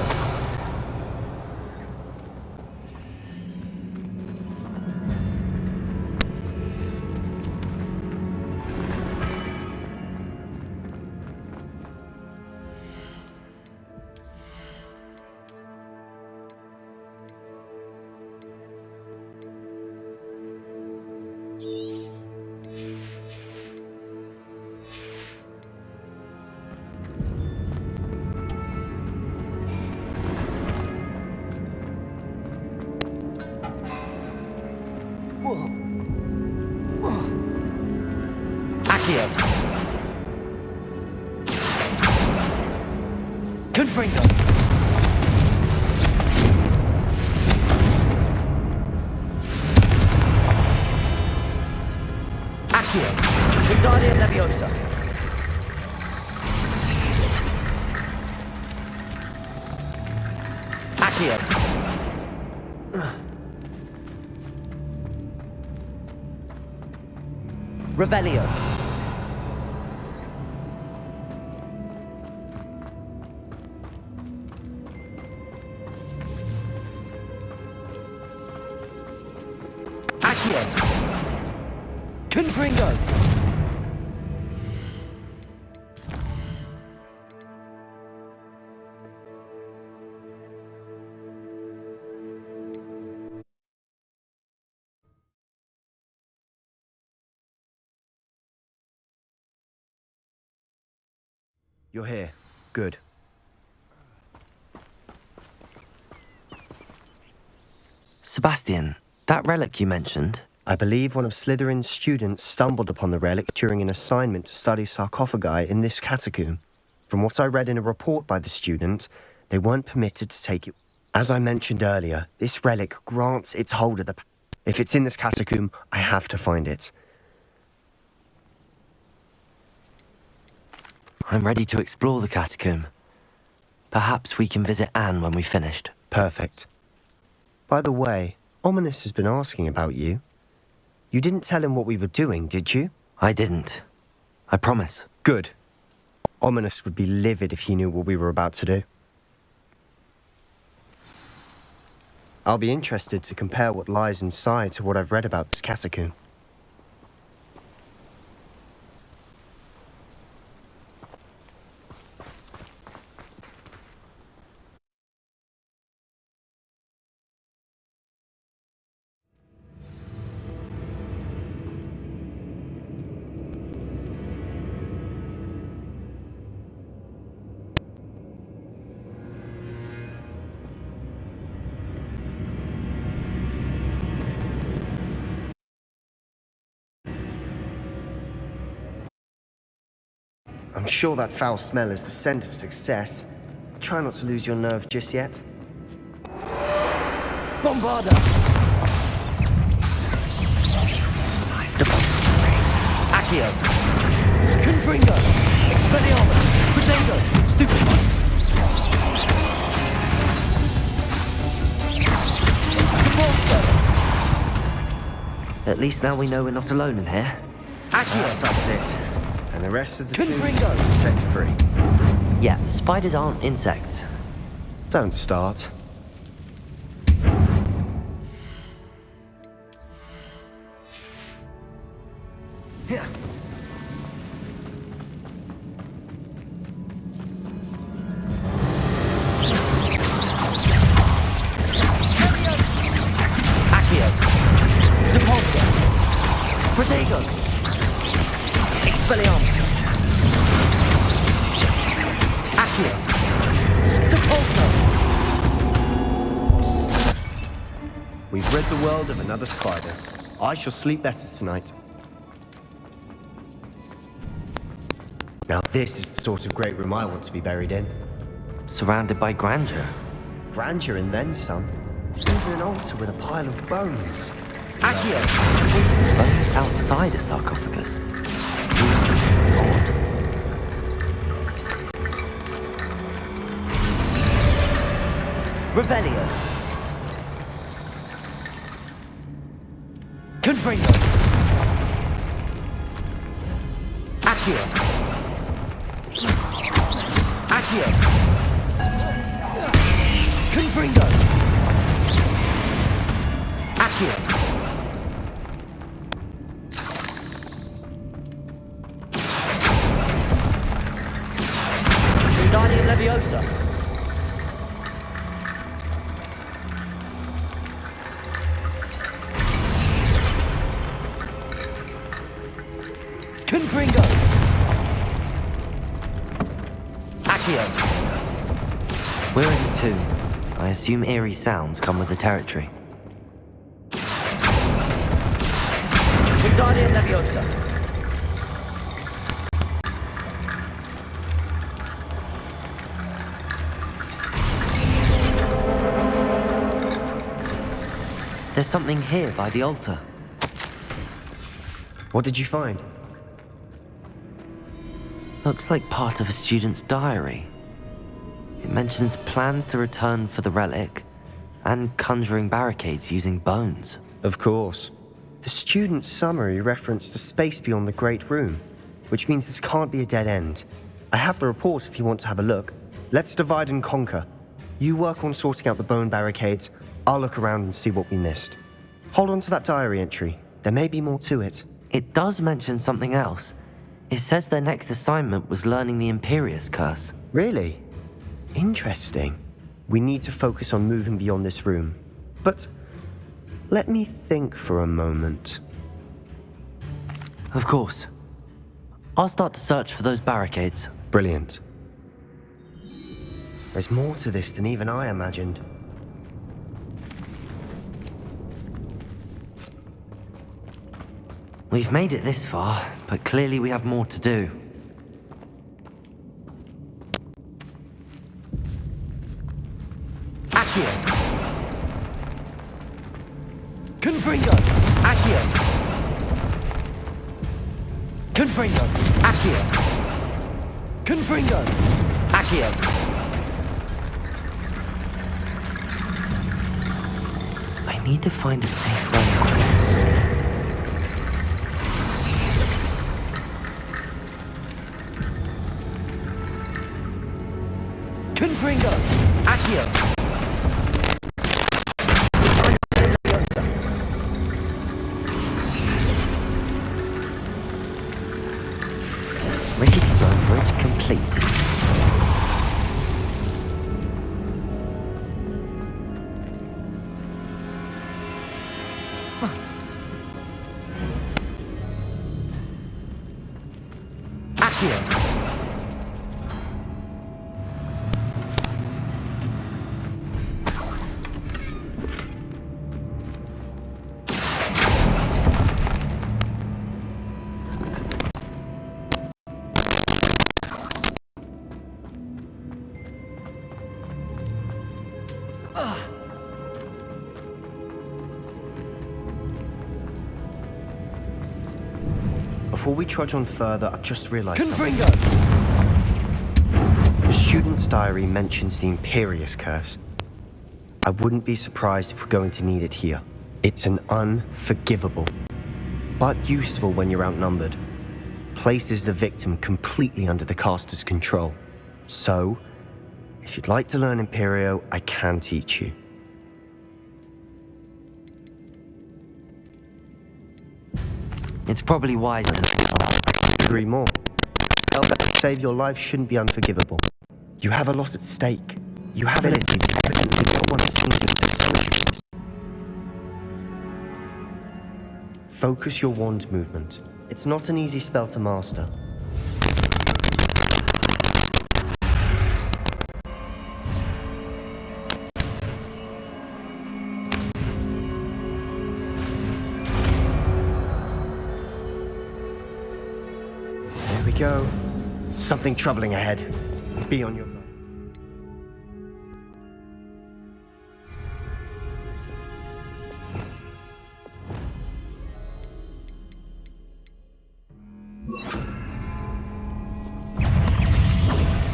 Accio. Confringo. Accio. Wingardium Leviosa. Accio. Revelio. Accio. Confringo. You're here. Good. Sebastian, that relic you mentioned, I believe one of Slytherin's students stumbled upon the relic during an assignment to study sarcophagi in this catacomb. From what I read in a report by the student, they weren't permitted to take it. As I mentioned earlier, this relic grants its holder the... If it's in this catacomb, I have to find it. I'm ready to explore the catacomb. Perhaps we can visit Anne when we've finished. Perfect. By the way, Ominous has been asking about you. You didn't tell him what we were doing, did you? I didn't. I promise. Good. Ominous would be livid if he knew what we were about to do. I'll be interested to compare what lies inside to what I've read about this catacomb. I'm sure that foul smell is the scent of success. Try not to lose your nerve just yet. Bombarda. Depository. Accio. Confringo. Expelliarmus. Potato. Stupefy. At least now we know we're not alone in here. Accio. That's it. And the rest of the team Confringo. set free. Yeah, spiders aren't insects. Don't start. Here. Accio. Depulso. Protego. Expelliarmus. Accio. Depulso. We've rid the world of another spider. I shall sleep better tonight. Now this is the sort of great room I want to be buried in. Surrounded by grandeur. Grandeur and then some. Even an altar with a pile of bones. Accio. Bones outside a sarcophagus. Seems odd. Revelio. Confringo. Accio. Accio. Confringo. Accio. Wingardium Leviosa. Confringo. Accio. We're in the tomb. I assume eerie sounds come with the territory. Wingardium Leviosa. There's something here by the altar. What did you find? Looks like part of a student's diary. It mentions plans to return for the relic and conjuring barricades using bones. Of course. The student's summary referenced a space beyond the Great Room, which means this can't be a dead end. I have the report if you want to have a look. Let's divide and conquer. You work on sorting out the bone barricades. I'll look around and see what we missed. Hold on to that diary entry. There may be more to it. It does mention something else. It says their next assignment was learning the Imperius Curse. Really? Interesting. We need to focus on moving beyond this room. But let me think for a moment. Of course. I'll start to search for those barricades. Brilliant. There's more to this than even I imagined. We've made it this far, but clearly we have more to do. Accio. Confringo. Accio. Confringo. Accio. Confringo. Accio. I need to find a safe way across. Confringo. Accio. Rickety bone bridge complete. Accio. Before we trudge on further, I've just realized Confringo. The student's diary mentions the Imperius Curse. I wouldn't be surprised if we're going to need it here. It's an unforgivable, but useful when you're outnumbered. Places the victim completely under the caster's control. So, if you'd like to learn Imperio, I can teach you. It's probably wiser than Agree more. Spell that to save your life shouldn't be unforgivable. You have a lot at stake. You have abilities evidently no one seems to distinguish. Focus your wand movement. It's not an easy spell to master. There we go. Something troubling ahead. Be on your guard.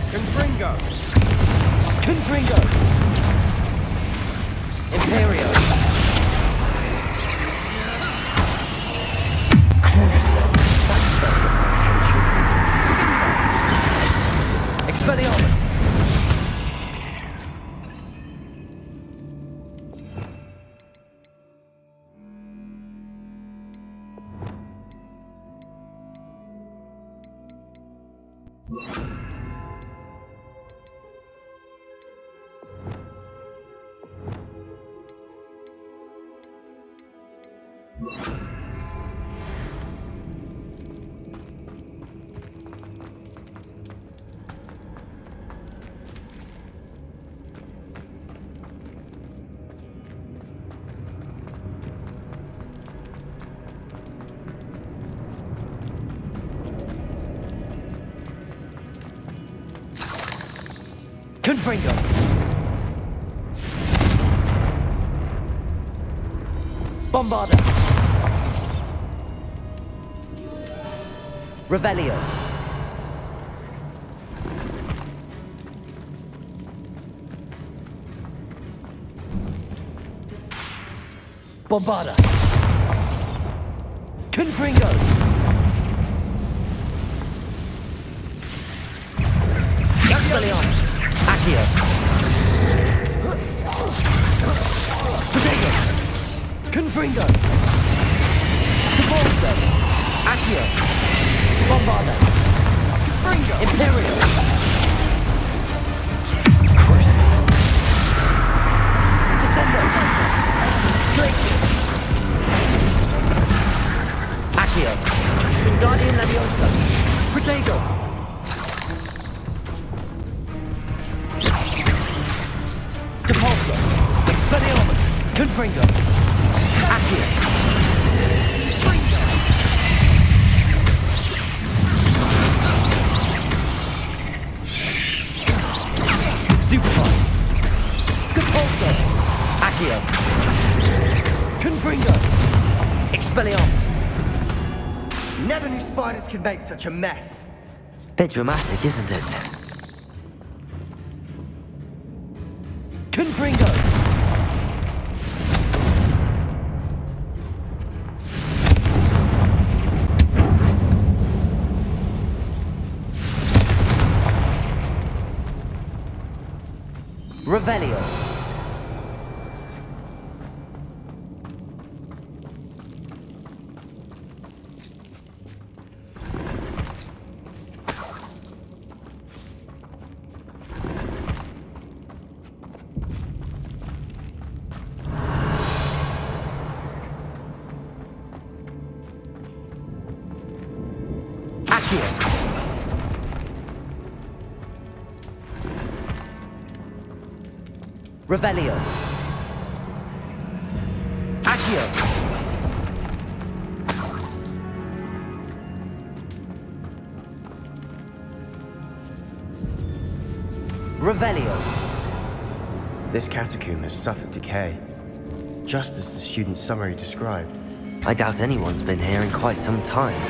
Confringo. Confringo. Imperio. Expelliarmus! Confringo! Bombarda. Revelio. Bombarda. Confringo. Expelliarmus. Accio. Potato. Confringo. Cavalzo. Accio. Bombarda. Confringo. Imperial. Crucible. Descendo. Glacius. Accio. Wingardium Leviosa. Protego. Depulso. Expelliarmus. Confringo. Accio. Stupefy. Depulso. Accio. Confringo. Expelliarmus. Never knew spiders could make such a mess. Bit dramatic, isn't it? Confringo. Revelio. Accio. Revelio. Accio. Revelio. This catacomb has suffered decay, just as the student's summary described. I doubt anyone's been here in quite some time.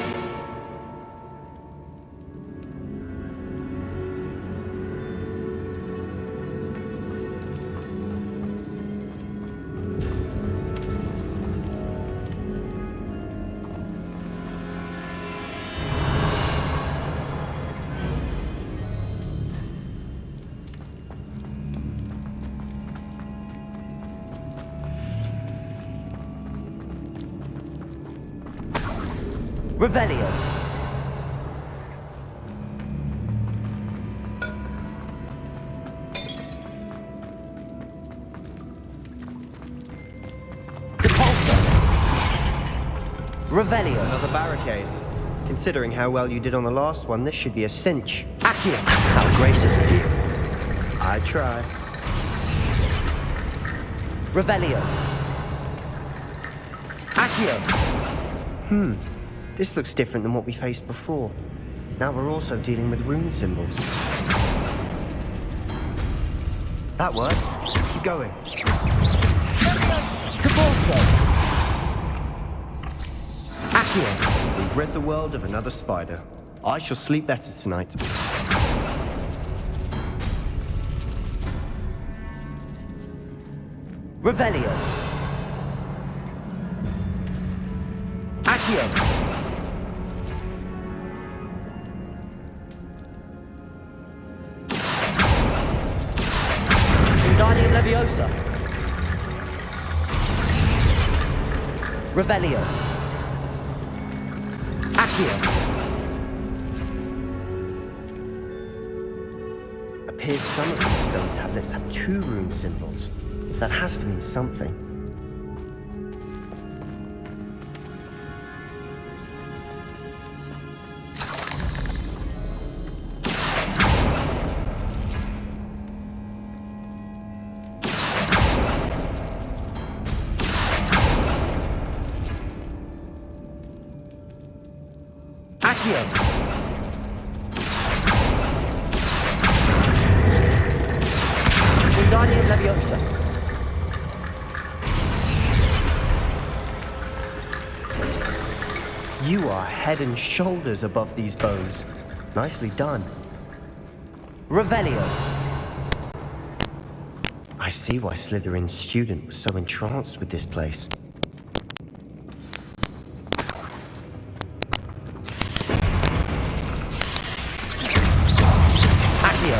Revelio. Depulso. Revelio. Another barricade. Considering how well you did on the last one, this should be a cinch. Accio. How gracious of you. I try. Revelio. Accio. This looks different than what we faced before. Now we're also dealing with rune symbols. That works. Keep going. Cavalso. Accio. We've rid the world of another spider. I shall sleep better tonight. Revelio. Accio. Wingardium Leviosa. Revelio. Accio. Appears some of these stone tablets have 2 rune symbols. That has to mean something. Accio. Wingardium Leviosa. You are head and shoulders above these bones. Nicely done. Revelio. I see why Slytherin's student was so entranced with this place. Accio.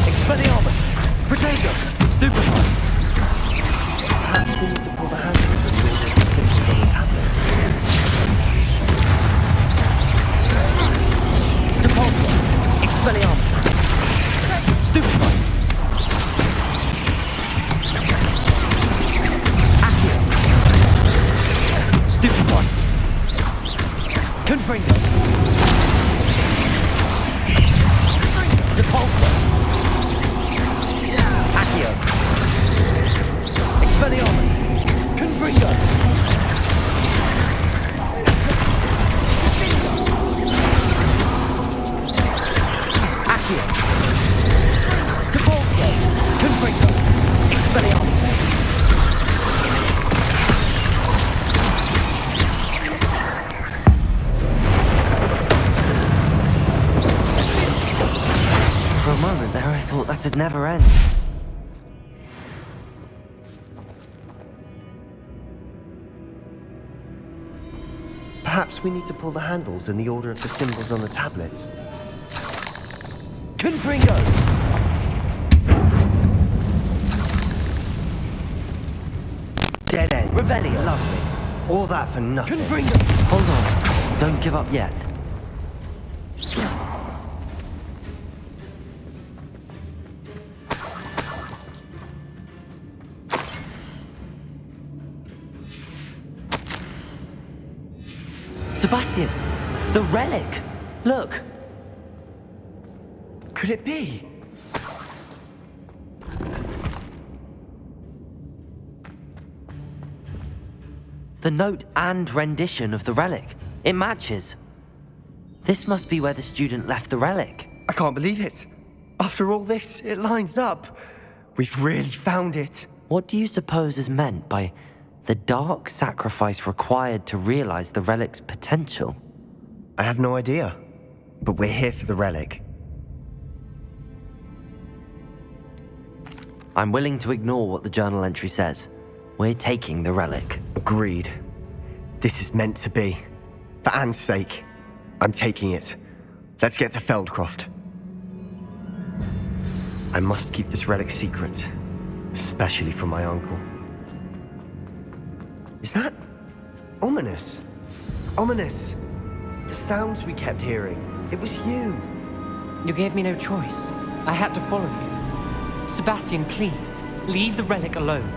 Expelliarmus. Protego. Stupefy. Perhaps we need to pull the handles and order the symbols on the tablets. Depulso. Expelliarmus. Stupefy. Accio. Stupefy. Confringo. Depulso. Accio. Expelliarmus. Confringo. Accio. Depulso. Confringo. Expelliarmus. For a moment there, I thought that'd never end. Perhaps we need to pull the handles in the order of the symbols on the tablets. Confringo. Dead end. Revelio. Lovely. All that for nothing. Confringo. Hold on. Don't give up yet. Sebastian! The relic! Look! Could it be? The note and rendition of the relic. It matches. This must be where the student left the relic. I can't believe it. After all this, it lines up. We've really found it. What do you suppose is meant by the dark sacrifice required to realize the relic's potential? I have no idea. But we're here for the relic. I'm willing to ignore what the journal entry says. We're taking the relic. Agreed. This is meant to be. For Anne's sake, I'm taking it. Let's get to Feldcroft. I must keep this relic secret, especially from my uncle. Is that ominous? Ominous. The sounds we kept hearing. It was you. You gave me no choice. I had to follow you. Sebastian, please, leave the relic alone.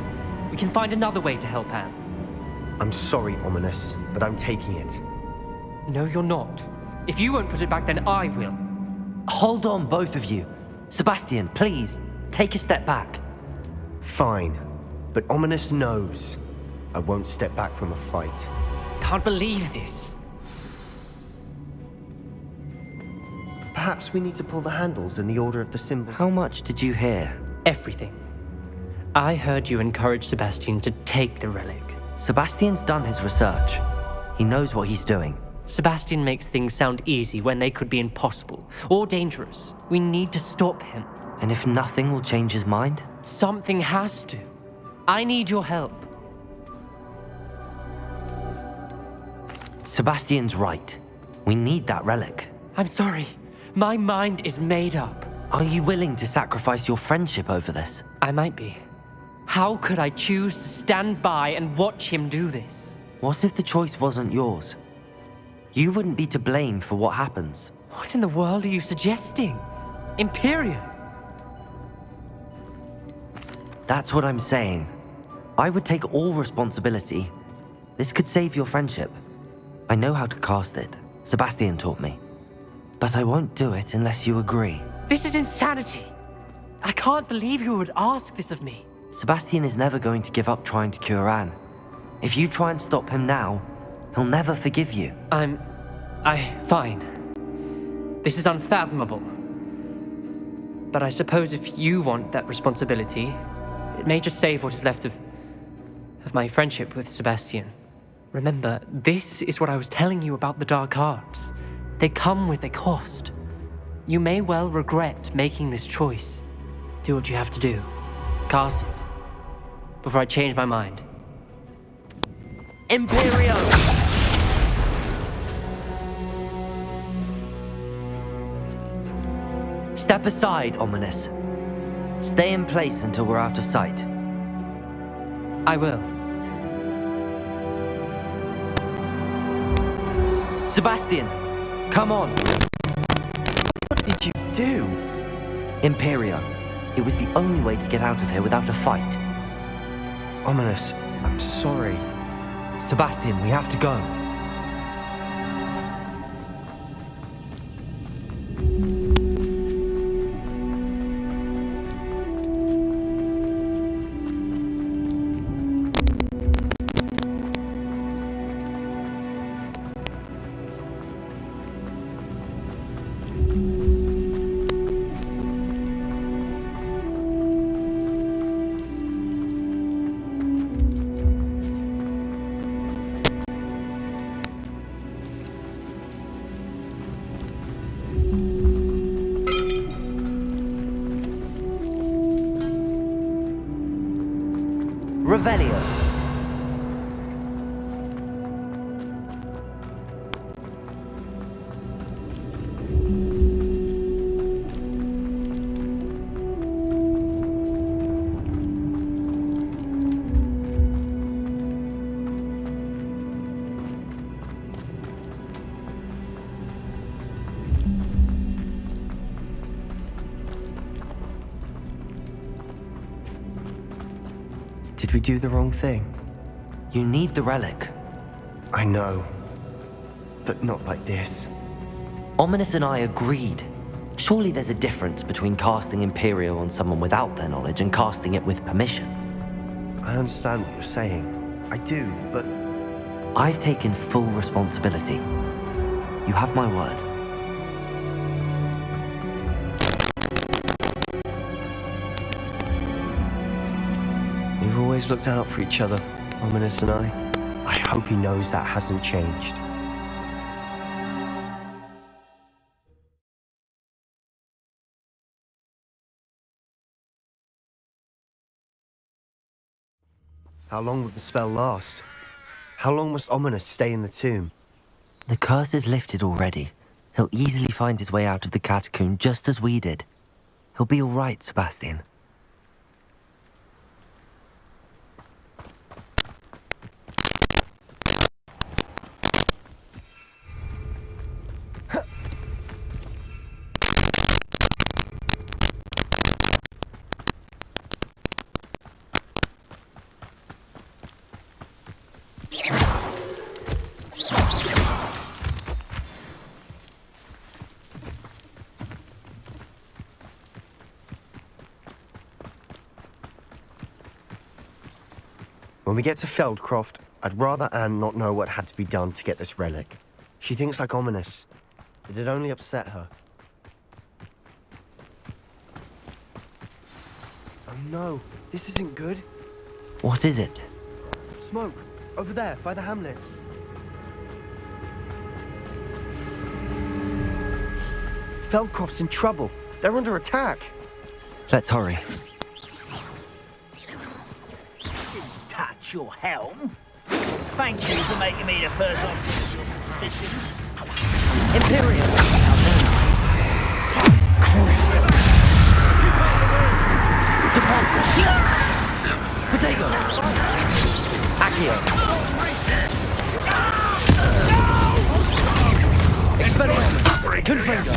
We can find another way to help Anne. I'm sorry, Ominous, but I'm taking it. No, you're not. If you won't put it back, then I will. Hold on, both of you. Sebastian, please, take a step back. Fine, but Ominous knows I won't step back from a fight. Can't believe this. Perhaps we need to pull the handles in the order of the symbols. How much did you hear? Everything. I heard you encourage Sebastian to take the relic. Sebastian's done his research. He knows what he's doing. Sebastian makes things sound easy when they could be impossible or dangerous. We need to stop him. And if nothing will change his mind? Something has to. I need your help. Sebastian's right. We need that relic. I'm sorry. My mind is made up. Are you willing to sacrifice your friendship over this? I might be. How could I choose to stand by and watch him do this? What if the choice wasn't yours? You wouldn't be to blame for what happens. What in the world are you suggesting? Imperium? That's what I'm saying. I would take all responsibility. This could save your friendship. I know how to cast it. Sebastian taught me. But I won't do it unless you agree. This is insanity. I can't believe you would ask this of me. Sebastian is never going to give up trying to cure Anne. If you try and stop him now, he'll never forgive you. Fine. This is unfathomable. But I suppose if you want that responsibility, it may just save what is left of my friendship with Sebastian. Remember, this is what I was telling you about the dark arts. They come with a cost. You may well regret making this choice. Do what you have to do. Cast it. Before I change my mind. Imperio! Step aside, Ominous. Stay in place until we're out of sight. I will. Sebastian, come on. What did you do? Imperio. It was the only way to get out of here without a fight. Ominous, I'm sorry. Sebastian, we have to go. Revelio. Did we do the wrong thing? You need the relic. I know. But not like this. Ominous and I agreed. Surely there's a difference between casting Imperio on someone without their knowledge and casting it with permission. I understand what you're saying. I do, but... I've taken full responsibility. You have my word. We've always looked out for each other, Ominous and I. I hope he knows that hasn't changed. How long will the spell last? How long must Ominous stay in the tomb? The curse is lifted already. He'll easily find his way out of the catacomb just as we did. He'll be all right, Sebastian. When we get to Feldcroft, I'd rather Anne not know what had to be done to get this relic. She thinks like Ominous. It'd only upset her. Oh no, this isn't good. What is it? Smoke, over there, by the hamlet. Feldcroft's in trouble. They're under attack. Let's hurry. Touch your helm. Thank you for making me the first object of your suspicion. Imperial! Depulsor! Potato! Accio! Expelliarmus! Confringo!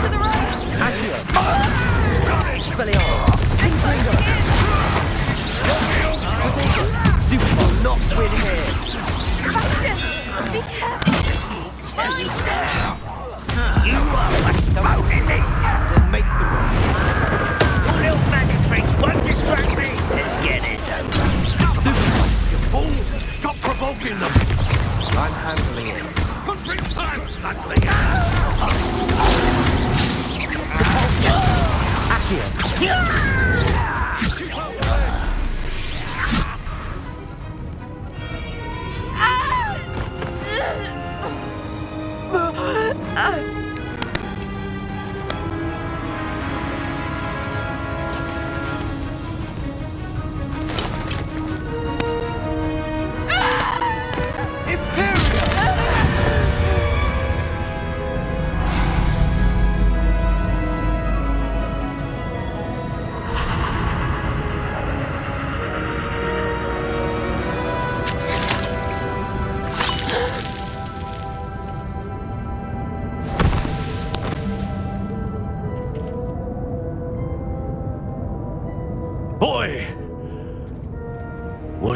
To the right! Accio! Expelliarmus! Confringo! Potato! Stupid one, not winning here! Sebastian! Be careful! You are exploding me! We'll make the rush. Your little magic tricks won't distract me! Let's get this over. You fool! Stop provoking them! I'm handling it. Country time, Luckily. Accio!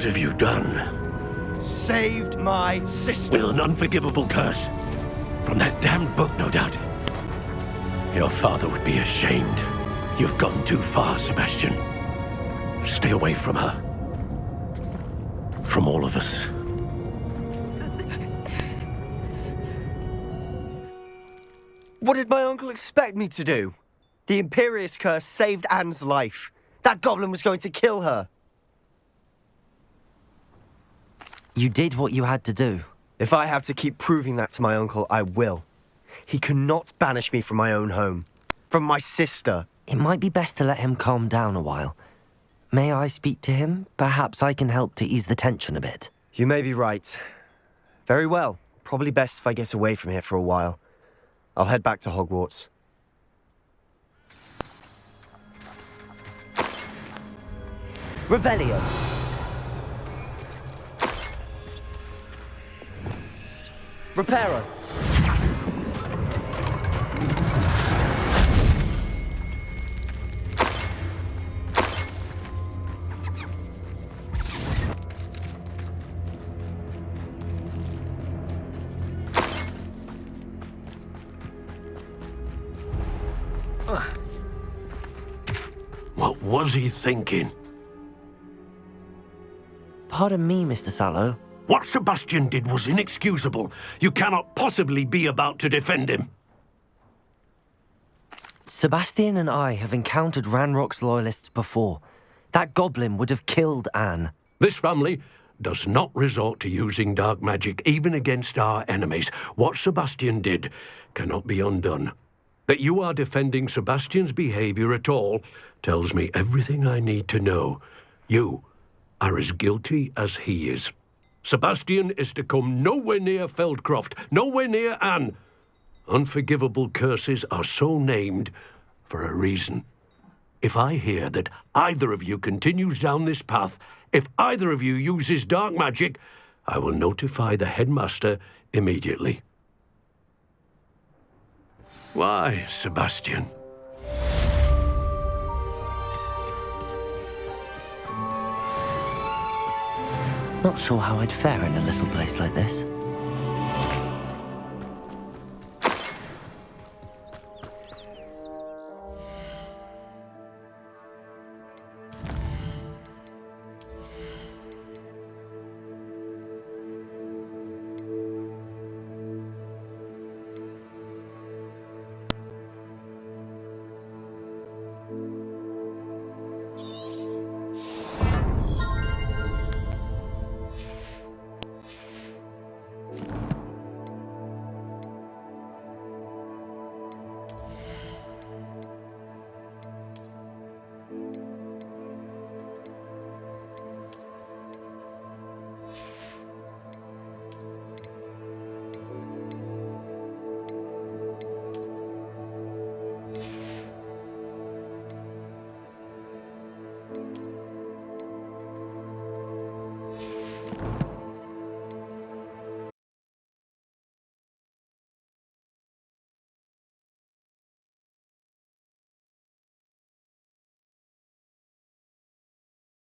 have you done? Saved my sister. With an unforgivable curse. From that damned book, no doubt. Your father would be ashamed. You've gone too far, Sebastian. Stay away from her. From all of us. What did my uncle expect me to do? The Imperious curse saved Anne's life. That goblin was going to kill her. You did what you had to do. If I have to keep proving that to my uncle, I will. He cannot banish me from my own home. From my sister. It might be best to let him calm down a while. May I speak to him? Perhaps I can help to ease the tension a bit. You may be right. Very well. Probably best if I get away from here for a while. I'll head back to Hogwarts. Revelio. Reparo. What was he thinking? Pardon me, Mr. Sallow. What Sebastian did was inexcusable. You cannot possibly be about to defend him. Sebastian and I have encountered Ranrock's loyalists before. That goblin would have killed Anne. This family does not resort to using dark magic even against our enemies. What Sebastian did cannot be undone. That you are defending Sebastian's behavior at all tells me everything I need to know. You are as guilty as he is. Sebastian is to come nowhere near Feldcroft, nowhere near Anne. Unforgivable curses are so named for a reason. If I hear that either of you continues down this path, if either of you uses dark magic, I will notify the headmaster immediately. Why, Sebastian? Not sure how I'd fare in a little place like this.